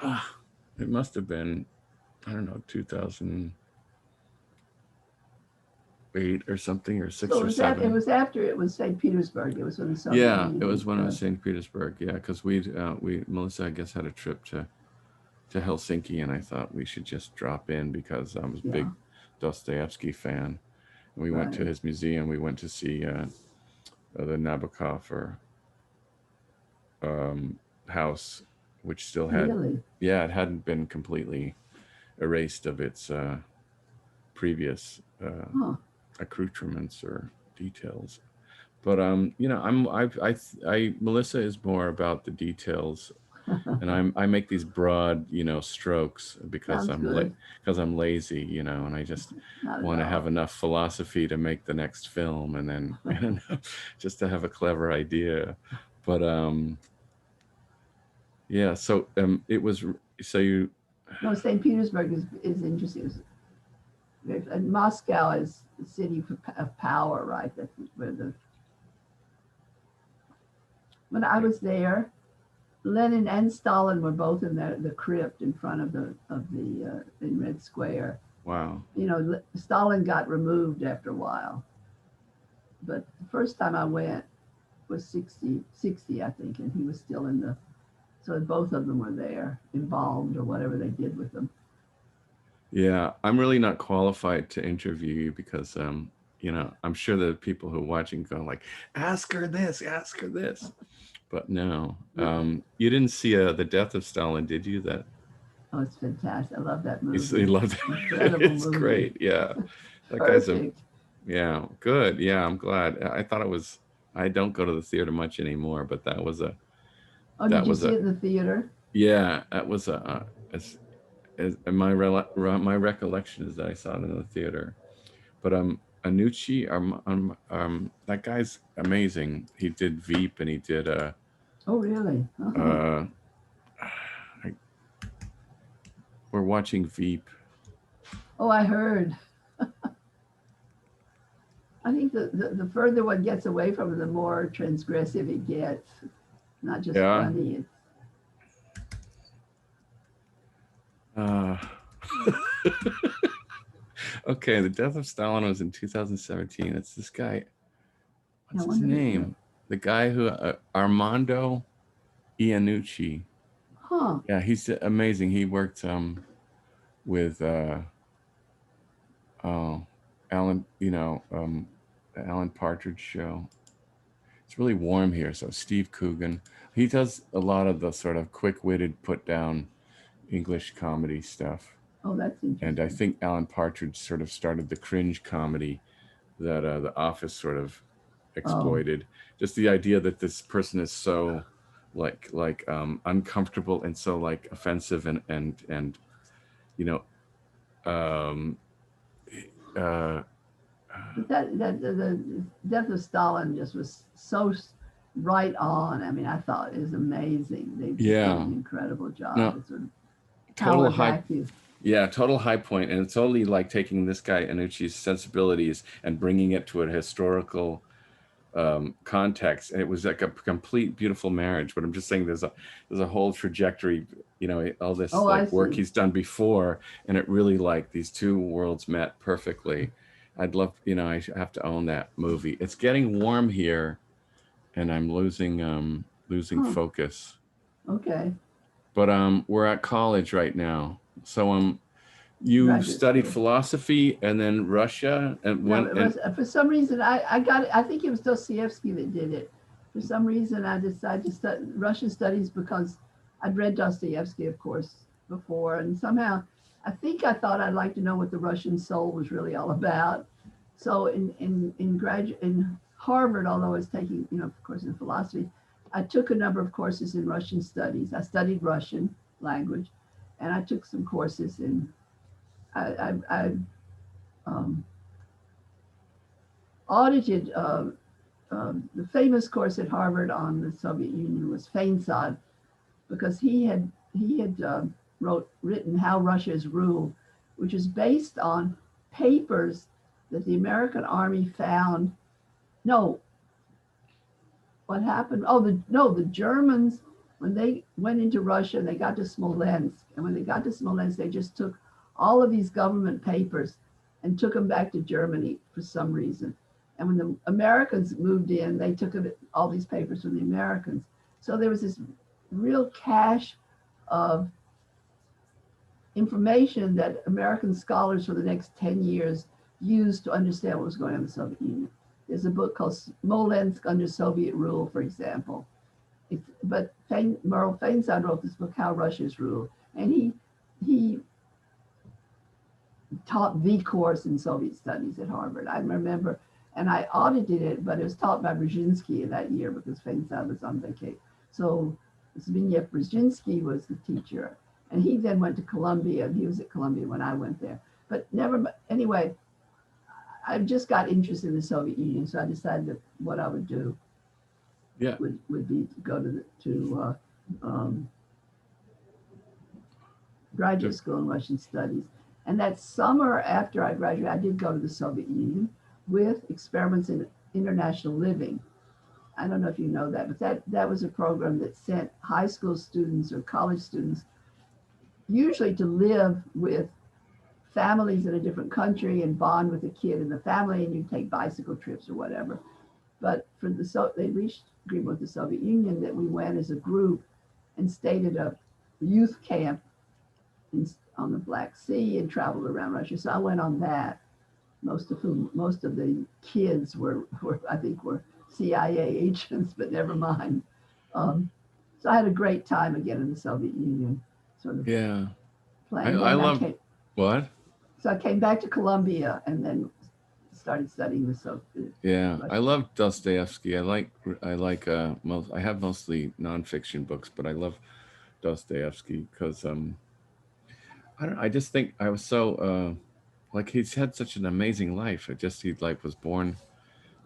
Uh, it must have been, I don't know, 2008 or something, or six So or it seven. was after it was St. Petersburg. It was when the Soviet Yeah, it Union. was when it was St. Petersburg. Yeah, because we Melissa, I guess, had a trip to Helsinki, and I thought we should just drop in because I was a Yeah. big Dostoevsky fan. And we went to Right. his museum. We went to see the Nabokov or um, house, which still had, Really? yeah, it hadn't been completely erased of its previous Huh. accoutrements or details. But Melissa is more about the details, and I make these broad, strokes because Sounds good. because I'm lazy, and I just Not at want to have all. enough philosophy to make the next film, and then just to have a clever idea. But yeah, so it was so you No, St. Petersburg is interesting. And Moscow is the city of power, right? That's where when I was there, Lenin and Stalin were both in the crypt in front of the in Red Square. wow. Stalin got removed after a while, but the first time I went was 60, I think, and he was still in the. So both of them were there, embalmed or whatever they did with them. Yeah, I'm really not qualified to interview you because I'm sure that people who are watching go like, ask her this. But no, you didn't see the Death of Stalin, did you? That Oh, it's fantastic. I love that you movie. loved it. Incredible It's movie. great. Yeah, that guy's a Perfect. yeah, good. Yeah, I'm glad. I thought it was. I don't go to the theater much anymore, but Oh, did that you was see a it in the theater? yeah, that was a. As my recollection is that I saw it in the theater. But Anucci, that guy's amazing. He did Veep, and he did Oh, really? Uh-huh. uh, I, we're watching Veep. Oh, I heard. I think the further one gets away from it, the more transgressive it gets. Not just Yeah. funny. It's, Uh, okay, The Death of Stalin was in 2017. It's this guy. I What's his wonder who. name? The guy who Armando Iannucci. Huh. Yeah, he's amazing. He worked with oh Alan, the Alan Partridge show. It's really warm here. So Steve Coogan, he does a lot of the sort of quick-witted, put-down English comedy stuff. Oh, that's And I interesting. think Alan Partridge sort of started the cringe comedy that The Office sort of Oh, exploited. Just the idea that this person is so uncomfortable and so like offensive and you know um uh but the death of Stalin just was so right on. I mean, I thought it was amazing. They just did yeah, an incredible job. no, It's sort of total power high. vacuum. Yeah, total high point, and it's totally like taking this guy Anucci's sensibilities and bringing it to a historical context, and it was like a complete beautiful marriage. But I'm just saying, there's a whole trajectory, all this Oh, like I work see. he's done before, and it really like these two worlds met perfectly. I'd love, I have to own that movie. It's getting warm here, and I'm losing Huh. focus. Okay. But we're at college right now, so You graduate studied school. philosophy and then Russia and No, when it and was for some reason I got it. I think it was Dostoyevsky that did it. For some reason, I decided to study Russian studies because I'd read Dostoyevsky, of course, before, and somehow I think I thought I'd like to know what the Russian soul was really all about. So in Harvard, although I was taking, of course, in philosophy, I took a number of courses in Russian studies. I studied Russian language, and I took some courses in I um, audited the famous course at Harvard on the Soviet Union was Feinsod, because he had written How Russia is Ruled, which is based on papers that the American Army found. No, what happened? Oh, the Germans, when they went into Russia and they got to Smolensk, and when they got to Smolensk, they just took all of these government papers and took them back to Germany for some reason. And when the Americans moved in, they took all these papers from the Americans. So there was this real cache of information that American scholars for the next 10 years used to understand what was going on in the Soviet Union. There's a book called Smolensk Under Soviet Rule, for example. But Merle Feinsod wrote this book, How Russia is Ruled. And he taught the course in Soviet studies at Harvard. I remember, and I audited it, but it was taught by Brzezinski in that year because Feinsod was on vacation. So Zbigniew Brzezinski was the teacher. And he then went to Columbia, and he was at Columbia when I went there. But anyway, I just got interested in the Soviet Union, so I decided that what I would do yeah. would be to go to graduate school in Russian studies. And that summer after I graduated, I did go to the Soviet Union with experiments in international living. I don't know if you know that, but that was a program that sent high school students or college students usually to live with families in a different country and bond with a kid in the family, and you take bicycle trips or whatever. But they reached agreement with the Soviet Union that we went as a group and stayed at a youth camp on the Black Sea and traveled around Russia. So I went on that. Most of the kids were I think were CIA agents, but never mind. So I had a great time again in the Soviet Union, sort of Yeah. playing. I love what? So I came back to Columbia and then started studying the Soviet. Yeah, I love Dostoevsky. I have mostly nonfiction books, but I love Dostoevsky because I don't know, I just think I was so like he's had such an amazing life. He like was born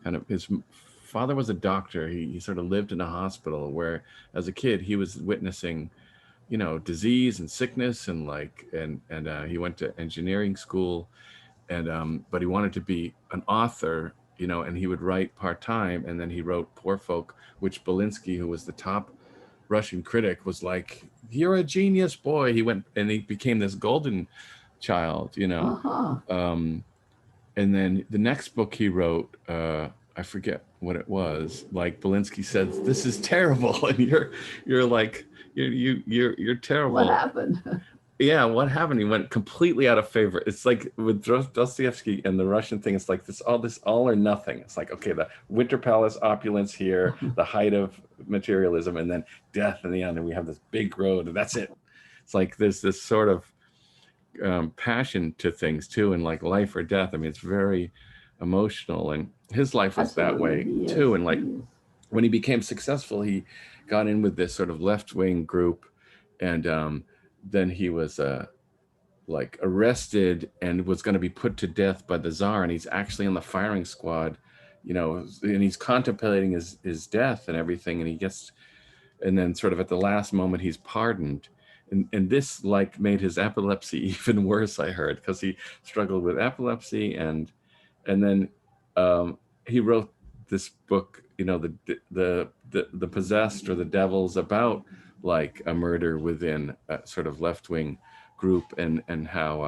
kind of his father was a doctor. He sort of lived in a hospital where as a kid he was witnessing, disease and sickness and he went to engineering school and but he wanted to be an author, and he would write part-time, and then he wrote Poor Folk, which Belinsky, who was the top Russian critic, was like, you're a genius boy. He went and he became this golden child. Uh-huh. And then the next book he wrote, I forget what it was. Like Belinsky said, this is terrible, and you're like you're terrible. What happened? Yeah, what happened? He went completely out of favor. It's like with Dostoevsky and the Russian thing. It's like this all or nothing. It's like, okay, the Winter Palace opulence here, the height of materialism, and then death in the end, and we have this big road, and that's it. It's like there's this sort of passion to things too, and like life or death. I mean, it's very emotional, and his life was that way too. And like when he became successful, he got in with this sort of left-wing group, and then he was like arrested and was going to be put to death by the Tsar, and he's actually on the firing squad, and he's contemplating his death and everything, and then sort of at the last moment he's pardoned. And this like made his epilepsy even worse, I heard, because he struggled with epilepsy, and then he wrote this book, the Possessed or the Devils, about like a murder within a sort of left-wing group, and how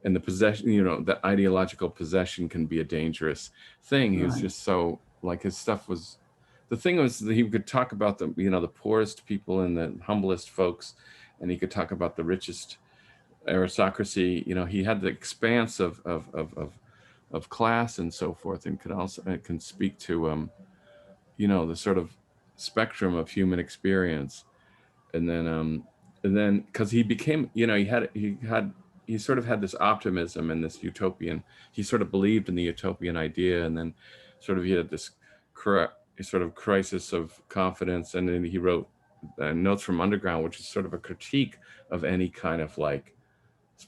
and the possession, the ideological possession can be a dangerous thing. He was just so like his stuff was. The thing was that he could talk about the poorest people and the humblest folks, and he could talk about the richest aristocracy. He had the expanse of class and so forth, and could also can speak to the sort of spectrum of human experience. And then because he became, he sort of had this optimism and this utopian, he sort of believed in the utopian idea, and then sort of he had this sort of crisis of confidence, and then he wrote Notes from Underground, which is sort of a critique of any kind of like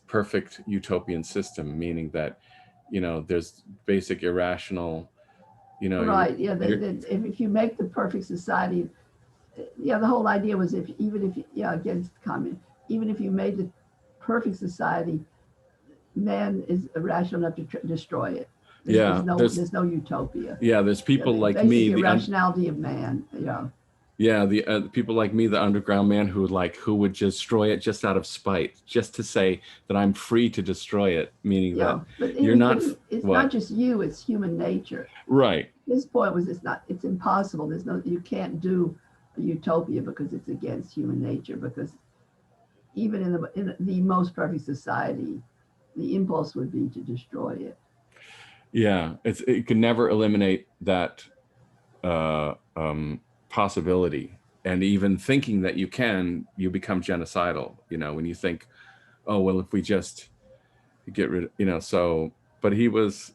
perfect utopian system, meaning that there's basic irrational, you know you're, Right. Yeah. you're If you make the perfect society, yeah, the whole idea was if even if yeah against comment, even if you made the perfect society, man is irrational enough to destroy it. yeah There's no utopia. there's Yeah, people the like basic me, irrationality of man. Yeah. yeah, the people like me, the underground man, who would destroy it just out of spite, just to say that I'm free to destroy it, meaning Yeah. that But you're not it's not what, just you; it's human nature. right? His point was it's impossible. You can't do a utopia because it's against human nature. Because even in the most perfect society, the impulse would be to destroy it. Yeah, it can never eliminate that possibility, and even thinking that you can, you become genocidal. When you think, oh well, if we just get rid, so. But he was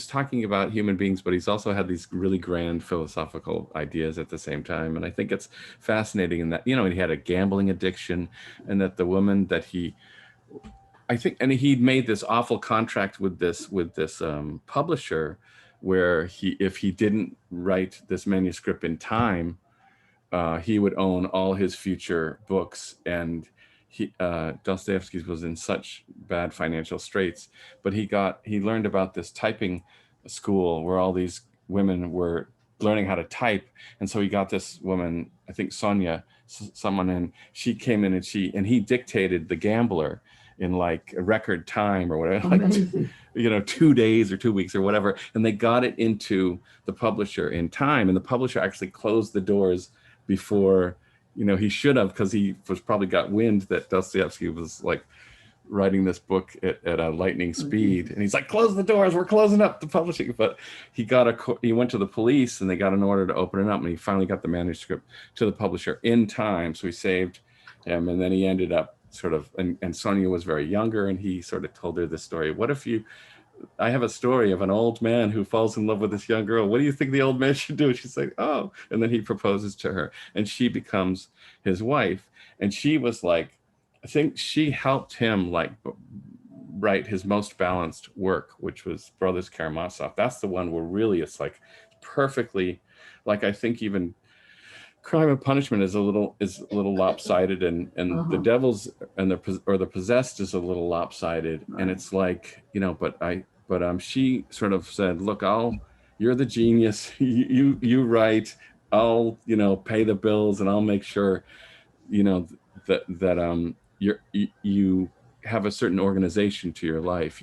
talking about human beings, but he's also had these really grand philosophical ideas at the same time, and I think it's fascinating in that he had a gambling addiction, and that the woman that he I think, and he made this awful contract with this publisher, where if he didn't write this manuscript in time, he would own all his future books. And Dostoevsky was in such bad financial straits, but he learned about this typing school where all these women were learning how to type, and so he got this woman, I think Sonia, someone, and she came in, and he dictated The Gambler in like a record time or whatever, like Amazing. 2 days or 2 weeks or whatever, and they got it into the publisher in time, and the publisher actually closed the doors before he should have, because he was probably got wind that Dostoevsky was like writing this book at a lightning Oh, speed, Jesus. and he's like, close the doors, we're closing up the publishing. But he went to the police, and they got an order to open it up, and he finally got the manuscript to the publisher in time, so he saved him. And then he ended up sort of, and Sonia was very younger, and he sort of told her this story. What if I have a story of an old man who falls in love with this young girl. What do you think the old man should do? She's like, oh. And then he proposes to her, and she becomes his wife. And she was like, I think she helped him like write his most balanced work, which was Brothers Karamazov. That's the one where really it's like perfectly, like, I think even Crime and Punishment is a little lopsided, and the Uh-huh. devils and the possessed is a little lopsided, and Right. it's like, she sort of said, look, you're the genius, you write, I'll pay the bills, and I'll make sure you know that you have a certain organization to your life,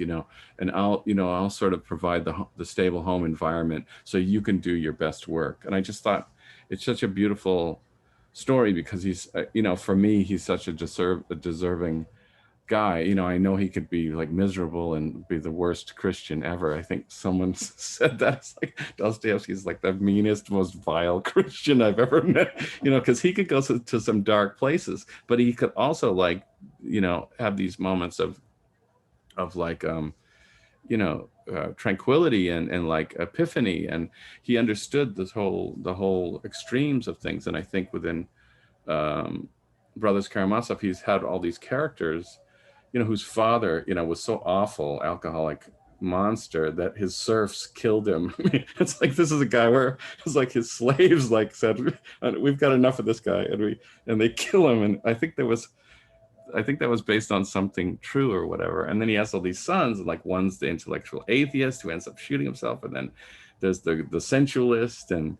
and I'll sort of provide the stable home environment so you can do your best work. And I just thought it's such a beautiful story, because he's for me, he's such a deserving guy. I know he could be like miserable and be the worst Christian ever. I think someone said that it's like Dostoevsky's like the meanest, most vile Christian I've ever met. Because he could go to some dark places, but he could also like have these moments of like tranquility and like epiphany, and he understood the whole extremes of things. And I think within um, Brothers Karamazov, he's had all these characters whose father, was so awful, alcoholic monster, that his serfs killed him. It's like, this is a guy where it's like his slaves like said, we've got enough of this guy, and they kill him. And I think that was based on something true or whatever. And then he has all these sons, and like one's the intellectual atheist who ends up shooting himself, and then there's the sensualist, and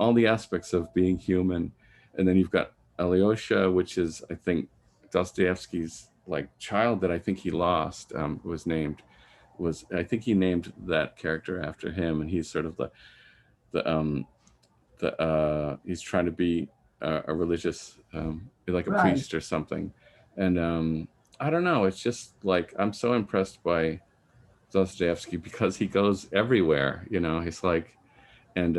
all the aspects of being human. And then you've got Alyosha, which is, I think, Dostoevsky's like child that I think he lost. Was I think he named that character after him, and he's sort of the he's trying to be a religious, like a Right. priest or something. And I don't know. It's just like I'm so impressed by Dostoevsky because he goes everywhere. You know, he's like, and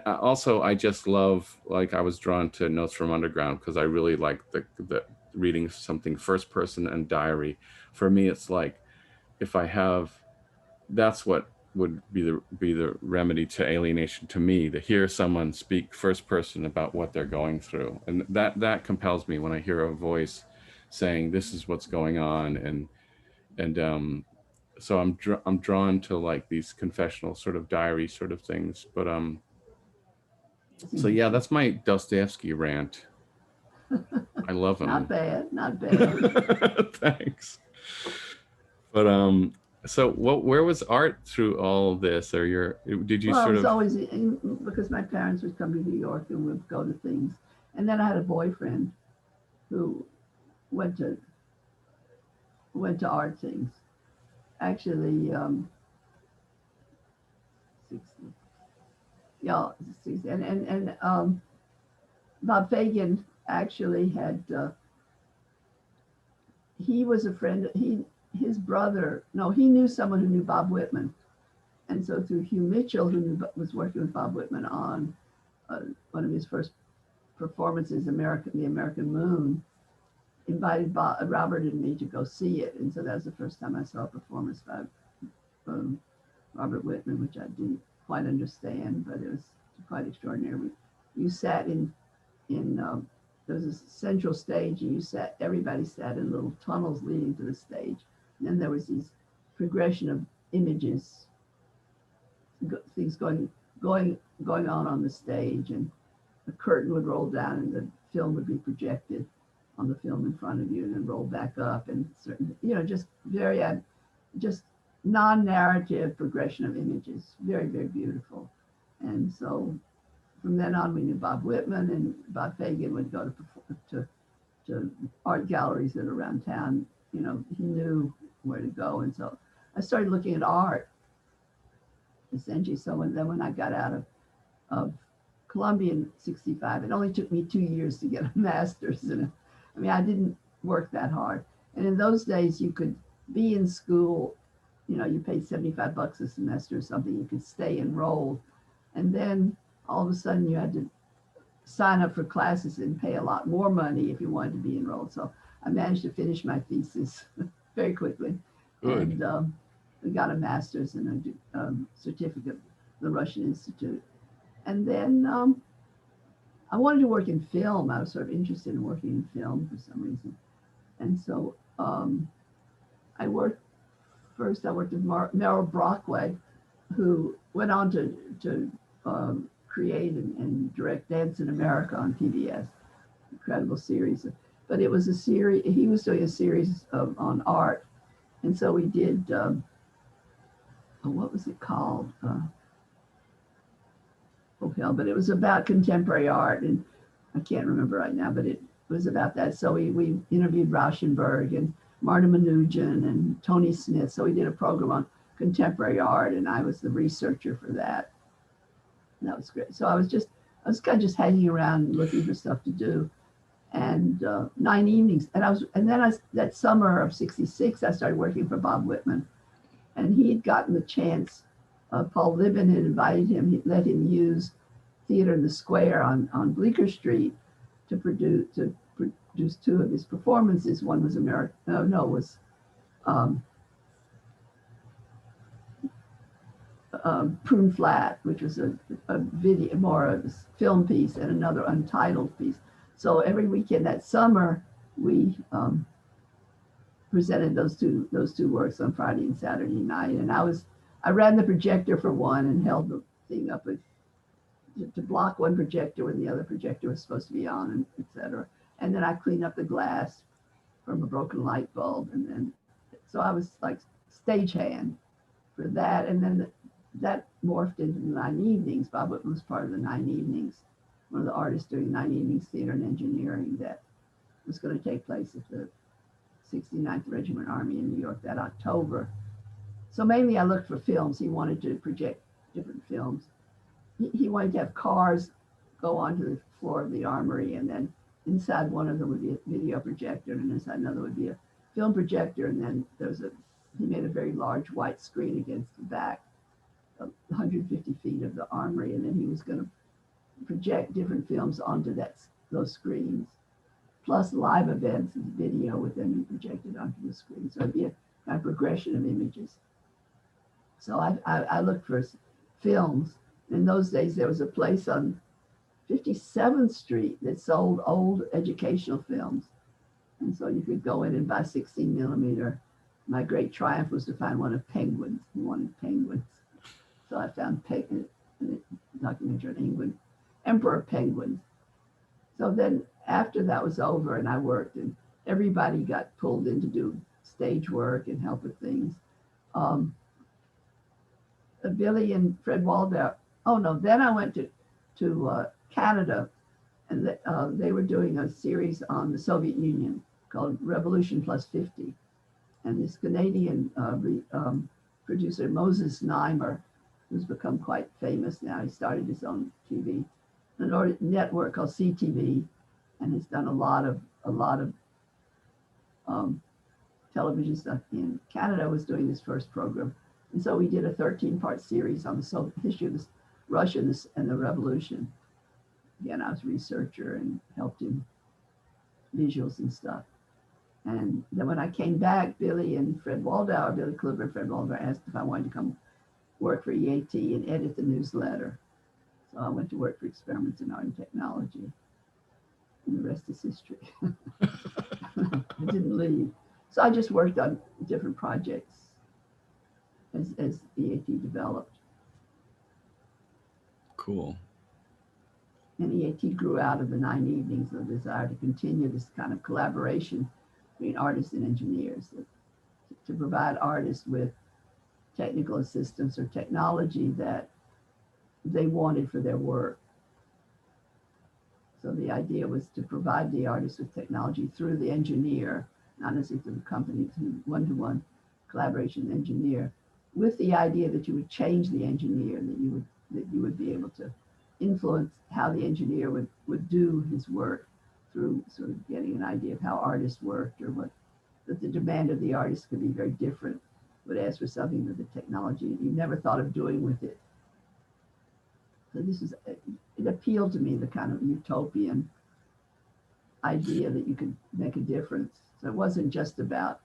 also I just love, like, I was drawn to Notes from Underground because I really like the reading something first person and diary. For me, it's like if I have, that's what would be the remedy to alienation to me, to hear someone speak first person about what they're going through, and that compels me when I hear a voice saying this is what's going on. And so I'm drawn to like these confessional sort of diary sort of things. But It's so yeah, interesting. that's my Dostoevsky rant. I love Not him. bad, not bad. Thanks. But so where was art through all this? Or did you Well, I sort was of? always in, because my parents would come to New York and would go to things. And then I had a boyfriend who went to art things. Actually, 60, yeah, 60, and Bob Fagan actually had. He was a friend. His brother. No, he knew someone who knew Bob Whitman, and so through Hugh Mitchell, was working with Bob Whitman on one of his first performances, the American Moon, invited Robert and me to go see it, and so that was the first time I saw a performance by um, Robert Whitman, which I didn't quite understand, but it was quite extraordinary. You sat in there was a central stage, and everybody sat in little tunnels leading to the stage, and then there was these progression of images, things going on the stage, and a curtain would roll down, and the film would be projected on the film in front of you, and then roll back up, and certain, just very, just non-narrative progression of images, very, very beautiful. And so from then on, we knew Bob Whitman, and Bob Fagan would go to art galleries that are around town. He knew where to go, and so I started looking at art essentially. So when I got out of Columbia in '65, it only took me 2 years to get a master's in it. I mean, I didn't work that hard. And in those days, you could be in school, you paid $75 a semester or something, you could stay enrolled. And then all of a sudden you had to sign up for classes and pay a lot more money if you wanted to be enrolled. So I managed to finish my thesis very quickly, Good. and we got a master's and a certificate, the Russian Institute. And then I wanted to work in film. I was sort of interested in working in film for some reason. And so I worked I worked with Merrill Brockway, who went on to create and direct Dance in America on PBS. Incredible series. But it was a series, he was doing a series on art. And so we did, what was it called? But it was about contemporary art, and I can't remember right now, but it was about that. So we interviewed Rauschenberg and Marta Manoogian and Tony Smith. So we did a program on contemporary art, and I was the researcher for that. And that was great. So I was kind of just hanging around looking for stuff to do. And 9 evenings, and then that summer of '66, I started working for Bob Whitman, and he had gotten the chance. Paul Libin had invited him, he let him use Theater in the Square on Bleecker Street to produce two of his performances. One was Prune Flat, which was a video, more of a film piece, and another Untitled piece. So every weekend that summer, we presented those two works on Friday and Saturday night, and I ran the projector for one and held the thing up to block one projector when the other projector was supposed to be on, and etc. And then I cleaned up the glass from a broken light bulb, and then so I was like stagehand for that, and then that morphed into the 9 evenings. Bob Whitman was part of the 9 evenings, one of the artists doing 9 evenings theater and engineering that was going to take place at the 69th Regiment Army in New York that October. So mainly I looked for films. He wanted to project different films. He wanted to have cars go onto the floor of the armory and then inside one of them would be a video projector, and inside another would be a film projector, and then he made a very large white screen against the back of 150 feet of the armory, and then he was going to project different films onto those screens, plus live events and video would then be projected onto the screen. So it'd be a kind of progression of images. So I looked for films. In those days, there was a place on 57th Street that sold old educational films. And so you could go in and buy 16 millimeter. My great triumph was to find one of penguins. He wanted penguins. So I found a documentary on England, Emperor Penguins. So then after that was over and I worked and everybody got pulled in to do stage work and help with things. Billy and Fred Waldau, then I went to Canada, and they were doing a series on the Soviet Union called Revolution Plus 50. And this Canadian producer, Moses Neimer, who's become quite famous now, he started his own TV, an network called CTV, and has done a lot of television stuff in Canada, was doing this first program. And so we did a 13-part series on the history of Russia and the revolution. Again, I was a researcher and helped him visuals and stuff. And then when I came back, Billy and Fred Waldau, Billy Kluber and Fred Waldau asked if I wanted to come work for EAT and edit the newsletter. So I went to work for Experiments in Art and Technology. And the rest is history. I didn't leave. So I just worked on different projects as EAT developed. Cool. And EAT grew out of the 9 evenings, the desire to continue this kind of collaboration between artists and engineers, to provide artists with technical assistance or technology that they wanted for their work. So the idea was to provide the artist with technology through the engineer, not necessarily through the company, through one-to-one collaboration with the engineer, with the idea that you would change the engineer, that you would be able to influence how the engineer would do his work through sort of getting an idea of how artists worked, or that the demand of the artist could be very different, would ask for something that the technology you never thought of doing with it. So it appealed to me, the kind of utopian idea that you could make a difference. So it wasn't just about,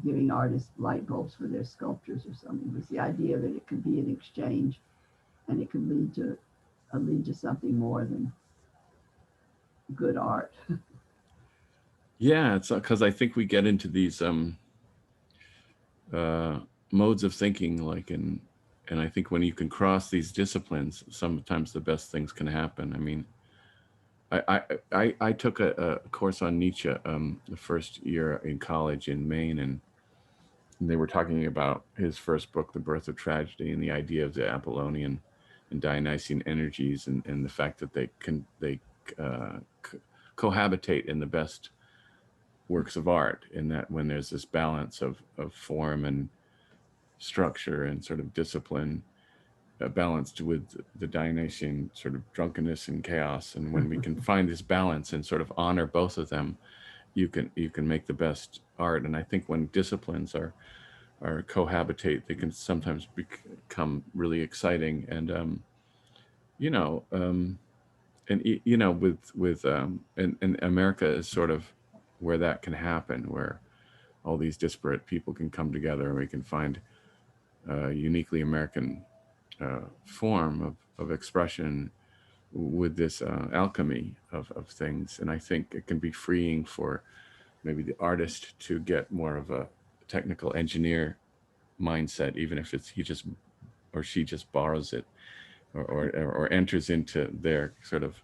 giving artists light bulbs for their sculptures or something. It was the idea that it could be an exchange and it could lead to something more than good art. Yeah, it's because I think we get into these modes of thinking, and I think when you can cross these disciplines, sometimes the best things can happen. I mean, I took a course on Nietzsche the first year in college in Maine, and they were talking about his first book, The Birth of Tragedy, and the idea of the Apollonian and Dionysian energies, and the fact that they cohabitate in the best works of art, in that when there's this balance of form and structure and sort of discipline, balanced with the Dionysian sort of drunkenness and chaos, and when we can find this balance and sort of honor both of them, you can make the best art. And I think when disciplines are cohabitate, they can sometimes become really exciting. And and America is sort of where that can happen, where all these disparate people can come together, and we can find a uniquely American form of expression with this alchemy of things. And I think it can be freeing for maybe the artist to get more of a technical engineer mindset, even if he just or she just borrows it or enters into their sort of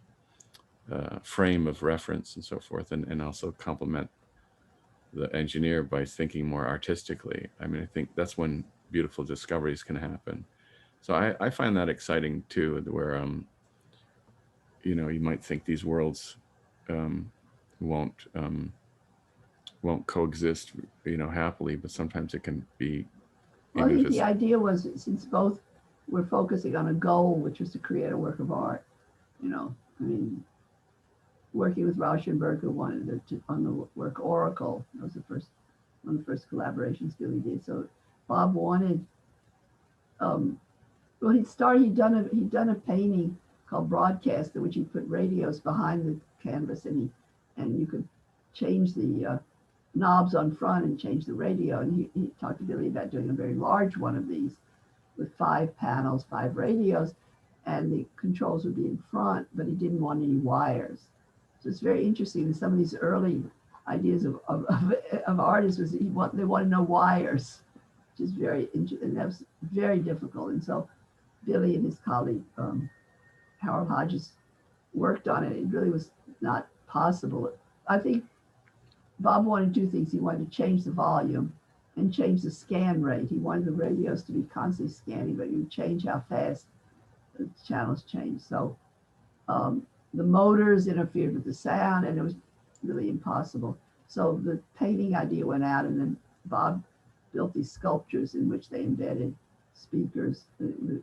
frame of reference and so forth, and also complement the engineer by thinking more artistically. I mean, I think that's when beautiful discoveries can happen. So I find that exciting too, where you might think these worlds won't coexist happily, but sometimes it can be. Well, I think the idea was, since both were focusing on a goal, which was to create a work of art, I mean, working with Rauschenberg, who wanted on the work Oracle. That was one of the first collaborations Billy did. So Bob wanted, well, he'd done a painting called Broadcast, in which he put radios behind the canvas, and you could change the knobs on front and change the radio. And he talked to Billy about doing a very large one of these with 5 panels, 5 radios, and the controls would be in front, but he didn't want any wires. So it's very interesting that some of these early ideas of artists was they want to know wires, which is very interesting, and that was very difficult. And so Billy and his colleague Harold Hodges worked on it. It really was not possible. I think Bob wanted 2 things. He wanted to change the volume and change the scan rate. He wanted the radios to be constantly scanning, but he would change how fast the channels changed. So the motors interfered with the sound, and it was really impossible. So the painting idea went out, and then Bob built these sculptures in which they embedded speakers,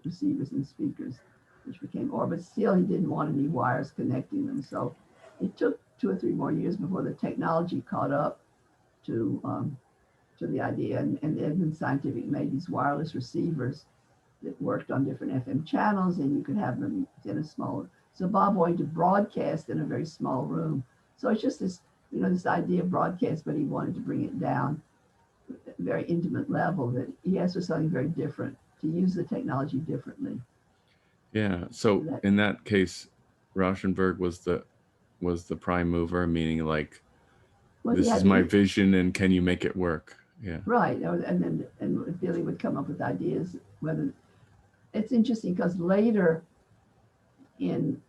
receivers and speakers, which became but still he didn't want any wires connecting them. So it took 2 or 3 more years before the technology caught up to the idea. And Edmund Scientific made these wireless receivers that worked on different FM channels, and you could have them in a smaller. So Bob wanted to broadcast in a very small room. So it's just this, this idea of broadcast, but he wanted to bring it down at a very intimate level, that he asked for something very different, to use the technology differently. Yeah. So in that case, Rauschenberg was the prime mover, meaning like, this is my vision, and can you make it work? Yeah. Right. And Billy would come up with ideas. Whether it's interesting because later, in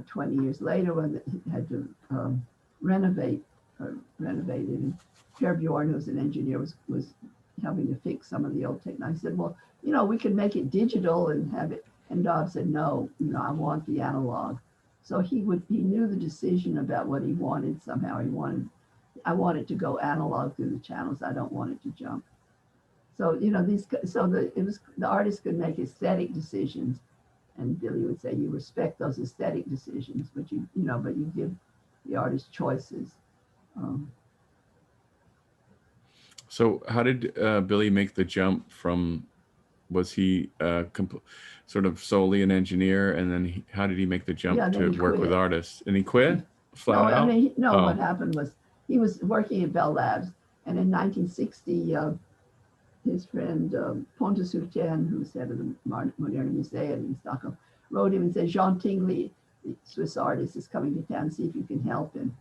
20 years later, when he had to renovate it, and Per Bjorn, who was an engineer, was helping to fix some of the old technology. He said, well, we could make it digital and have it. And Bob said, no, I want the analog. So he knew the decision about what he wanted. Somehow I want it to go analog through the channels. I don't want it to jump. So, the artist could make aesthetic decisions, and Billy would say, you respect those aesthetic decisions, but you give the artist choices. So how did Billy make the jump from, was he sort of solely an engineer, and then how did he make the jump to work with artists? And he quit flat out? What happened was he was working at Bell Labs, and in 1960, his friend Pontus Hultén, who's head of the Moderna Museum in Stockholm, wrote him and said, Jean Tingley, the Swiss artist, is coming to town, see if you can help him.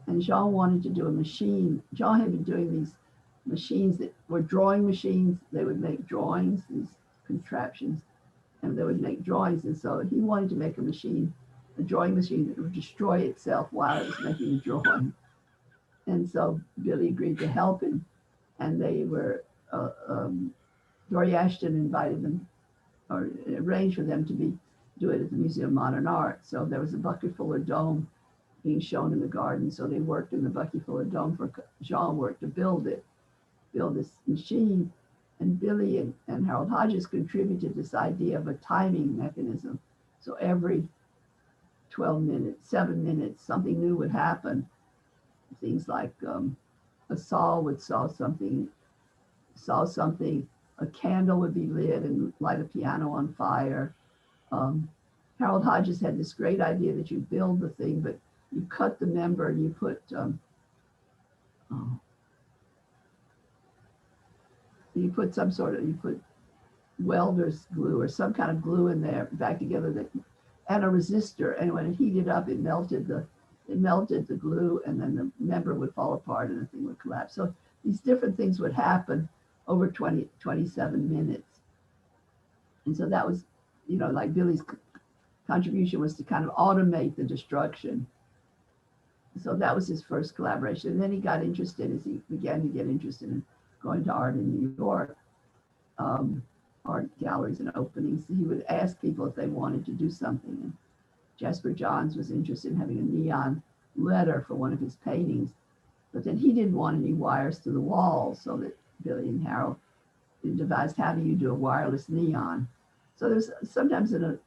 And Jean wanted to do a machine. Jean had been doing these machines that were drawing machines. They would make drawings, these contraptions, and they would make drawings. And so he wanted to make a drawing machine that would destroy itself while it was making a drawing. And so Billy agreed to help him. And they were, Dory Ashton invited them, or arranged for them to do it at the Museum of Modern Art. So there was a bucket full of dome being shown in the garden. So they worked in the bucket full of dome for Jean work to build this machine. And Billy and Harold Hodges contributed this idea of a timing mechanism. So every 12 minutes, 7 minutes, something new would happen. Things like a saw would saw something, a candle would be lit and light a piano on fire. Harold Hodges had this great idea that you build the thing, but you cut the member and you put welder's glue or some kind of glue in there back together and a resistor. And when it heated up, it melted the glue, and then the member would fall apart and the thing would collapse. So these different things would happen over 27 minutes. And so that was, like Billy's contribution was to kind of automate the destruction. So that was his first collaboration. And then he got interested, as he began to get interested in going to art in New York, art galleries and openings. He would ask people if they wanted to do something. And Jasper Johns was interested in having a neon letter for one of his paintings, but then he didn't want any wires to the walls, so that Billy and Harold devised, how do you do a wireless neon? So there's sometimes a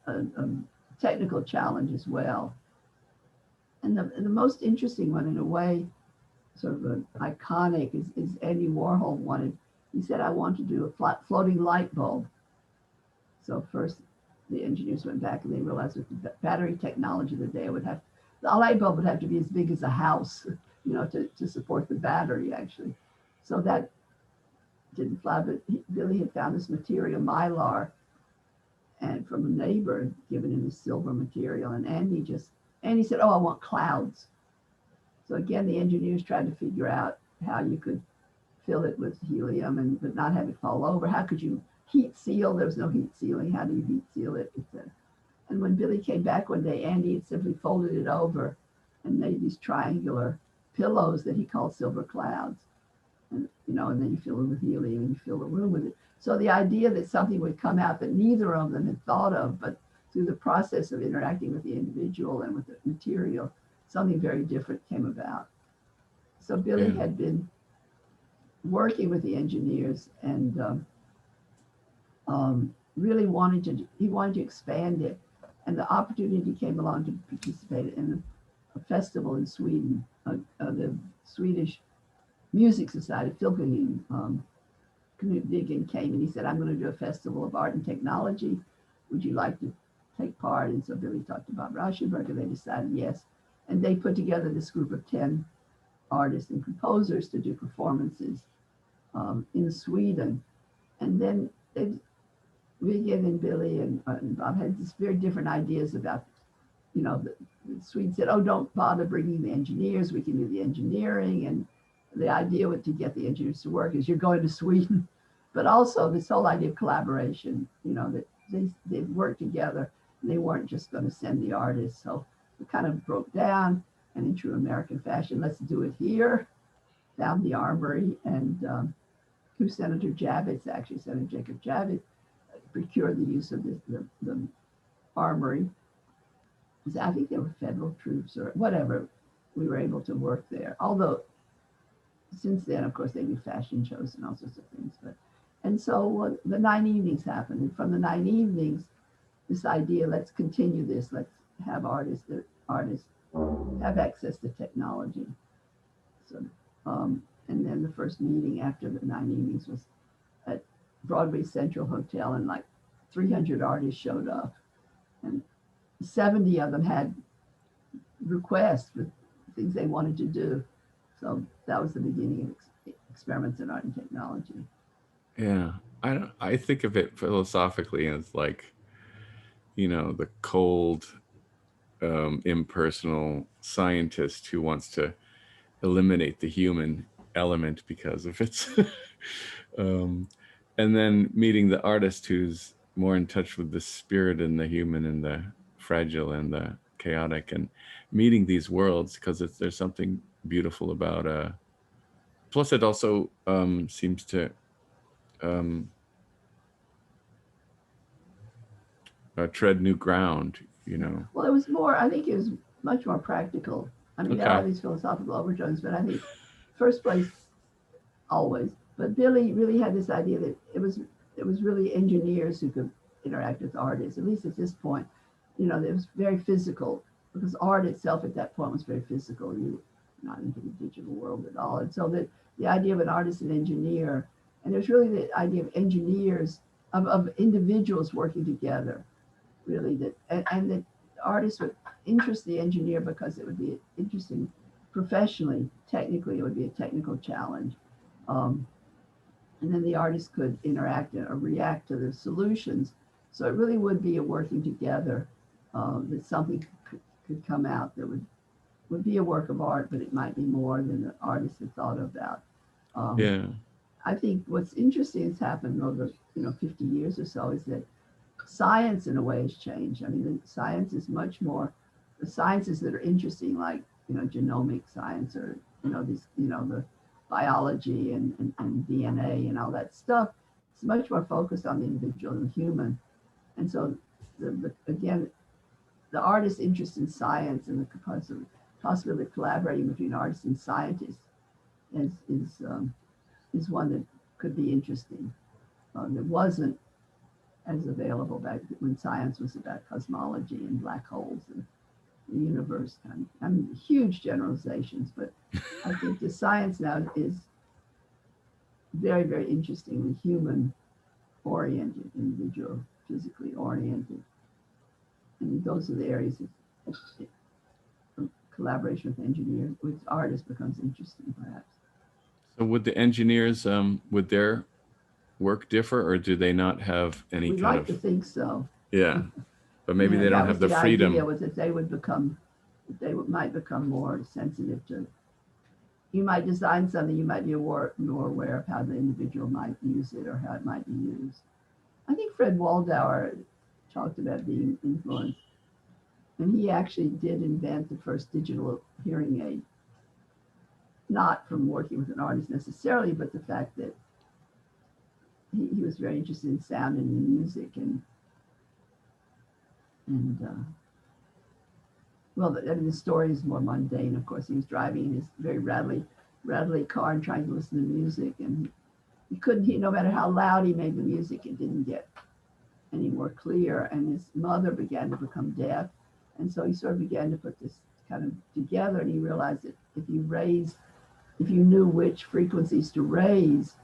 technical challenge as well. And the most interesting one, in a way, sort of an iconic, is Andy Warhol wanted. He said, I want to do a floating light bulb. So first, the engineers went back and they realized with the battery technology that they would have, the light bulb would have to be as big as a house, to support the battery, actually. So that didn't fly, but Billy had found this material, mylar, and from a neighbor, given him this silver material. And Andy said, oh, I want clouds. So again, the engineers tried to figure out how you could fill it with helium but not have it fall over. How could you heat seal? There was no heat sealing. How do you heat seal it? And when Billy came back one day, Andy had simply folded it over and made these triangular pillows that he called silver clouds. And then you fill it with helium and you fill the room with it. So the idea that something would come out that neither of them had thought of, but through the process of interacting with the individual and with the material, something very different came about. So Billy had been working with the engineers and really wanted to expand it. And the opportunity came along to participate in a festival in Sweden, the Swedish Music Society, Filkingen, Knut Viggen came and he said, I'm going to do a festival of art and technology. Would you like to take part? And so Billy talked to Bob Rauschenberg and they decided yes. And they put together this group of 10 artists and composers to do performances in Sweden. And then Viggen and Billy and Bob had these very different ideas about, the Swedes said, oh, don't bother bringing the engineers. We can do the engineering. And the idea to get the engineers to work is you're going to Sweden, but also this whole idea of collaboration, that they worked together and they weren't just going to send the artists. So it kind of broke down, and in true American fashion, let's do it here. Found the armory, and through Senator Javits, actually Senator Jacob Javits, procured the use of the armory. I think they were federal troops or whatever. We were able to work there. Although since then, of course, they do fashion shows and all sorts of things. And so the 9 evenings happened. And from the 9 evenings, this idea, let's continue this. Let's have artists have access to technology. So, and then the first meeting after the 9 evenings was at Broadway Central Hotel, and like 300 artists showed up. And 70 of them had requests for things they wanted to do. So that was the beginning of experiments in art and technology. Yeah, I think of it philosophically as like, the cold, impersonal scientist who wants to eliminate the human element because of its, and then meeting the artist who's more in touch with the spirit and the human and the fragile and the chaotic, and meeting these worlds because there's something beautiful about plus it also seems to tread new ground. Well, it was more, I think it was much more practical. I mean, there are these philosophical overtones, but I think first place always. But Billy really had this idea that it was really engineers who could interact with artists, at least at this point. It was very physical, because art itself at that point was very physical. You were not into the digital world at all. And so the idea of an artist and engineer, and there's really the idea of engineers, of individuals working together, really, and that artists would interest the engineer because it would be interesting professionally. Technically, it would be a technical challenge. And then the artist could interact or react to the solutions. So it really would be a working together, that something could come out that would be a work of art, but it might be more than the artist had thought about. Yeah. I think what's interesting has happened over 50 years or so is that science in a way has changed. I mean, science is much more, the sciences that are interesting, like genomic science, or the biology and DNA and all that stuff. It's much more focused on the individual and the human. And so again, the artist's interest in science and the possibility of collaborating between artists and scientists is one that could be interesting. That wasn't as available back when science was about cosmology and black holes and the universe. I mean, huge generalizations, but I think the science now is very, very interestingly human oriented, individual, physically oriented. And those are the areas of collaboration with engineers, with artists becomes interesting, perhaps. So would the engineers, would their work differ, or do they not have any We'd kind like to of, think so. yeah, but maybe they don't have the The freedom. idea was that they would become, might become more sensitive to. You might design something, you might be more aware of how the individual might use it or how it might be used. I think Fred Waldauer talked about being influenced, and he actually did invent the first digital hearing aid, not from working with an artist necessarily, but the fact that he was very interested in sound and in music, and well, I mean, the story is more mundane. Of course, he was driving in his very rattly car and trying to listen to music, and he couldn't. No matter how loud he made the music, it didn't get any more clear. And his mother began to become deaf, and so he sort of began to put this kind of together. And he realized that if you knew which frequencies to raise,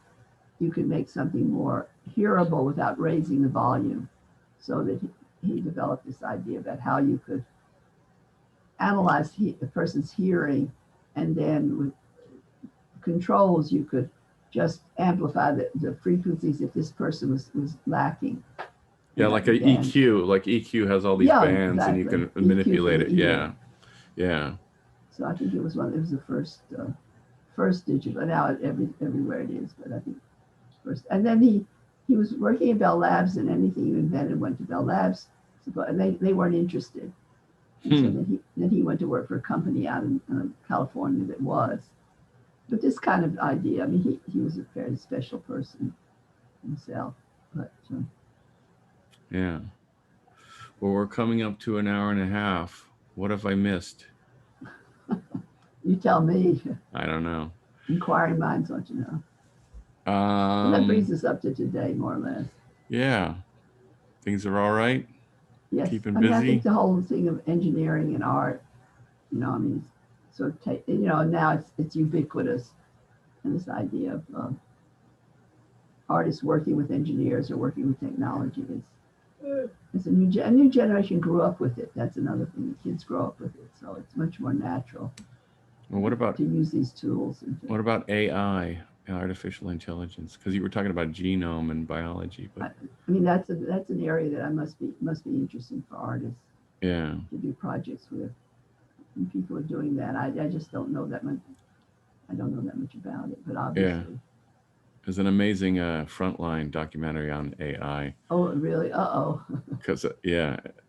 you could make something more hearable without raising the volume. So that he developed this idea about how you could analyze the person's hearing, and then with controls you could just amplify the frequencies if this person was lacking. Yeah, like an EQ. Like EQ has all these bands, exactly. and you can EQ manipulate it. ear. Yeah. So I think it was the first digital. Now everywhere it is, but I think first. And then he was working at Bell Labs, and anything you invented went to Bell Labs, and they weren't interested. And so then he went to work for a company out in California that was. But this kind of idea, I mean, he was a fairly special person himself. But yeah. Well, we're coming up to an hour and a half. What have I missed? you tell me. I don't know. Inquiring minds want to know. And that brings us up to today, more or less. Yeah. Things are all right? Yes. Keeping I mean, busy? I think the whole thing of engineering and art, I mean, sort of now it's ubiquitous. And this idea of artists working with engineers or working with technology it's a new generation grew up with it. That's another thing. The kids grow up with it, so it's much more natural. Well, what about to use these tools? What about AI, artificial intelligence? Because you were talking about genome and biology, but I mean that's an area that must be interesting for artists. Yeah. To do projects with, and people are doing that. I just don't know that much. I don't know that much about it, but obviously. Yeah. There's an amazing Frontline documentary on AI. Oh, really? Because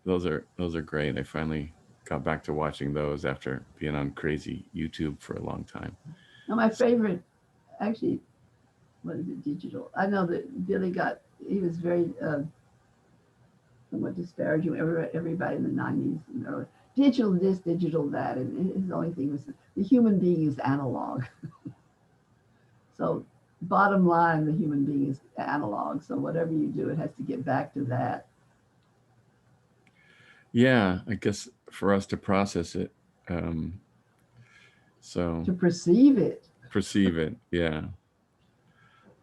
those are great. I finally got back to watching those after being on crazy YouTube for a long time. Now, my favorite, actually, what is it? Digital. I know that Billy he was very somewhat disparaging. Everybody in the 90s, digital this, digital that, and his only thing was the human being is analog. So. Bottom line, the human being is analog. So whatever you do, it has to get back to that. Yeah, I guess for us to process it. So to perceive it. Yeah.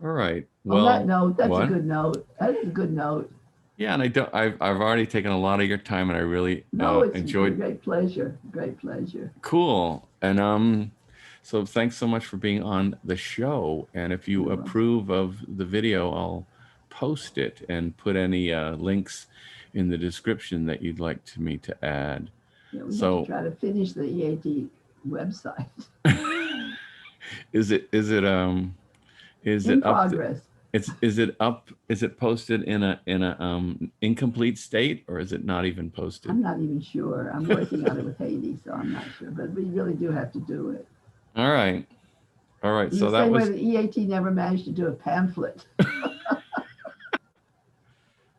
All right. Well, on that note, that's a good note. That is a good note. Yeah, and I've already taken a lot of your time, and I really enjoyed. It's a great pleasure. Great pleasure. Cool. And so thanks so much for being on the show. And if you approve of the video, I'll post it and put any links in the description that you'd like me to add. Yeah, we have to try to finish the EAT website. Is it in progress? Is it posted in a incomplete state, or is it not even posted? I'm not even sure. I'm working on it with Haiti, so I'm not sure. But we really do have to do it. All right. So that was the EAT never managed to do a pamphlet.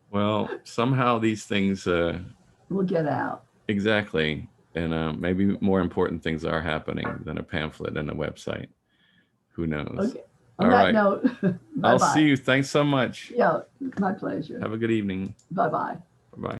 Well, somehow these things will get out. Exactly, and maybe more important things are happening than a pamphlet and a website. Who knows? Okay. On that note, I'll see you. Thanks so much. Yeah, my pleasure. Have a good evening. Bye-bye. Bye-bye.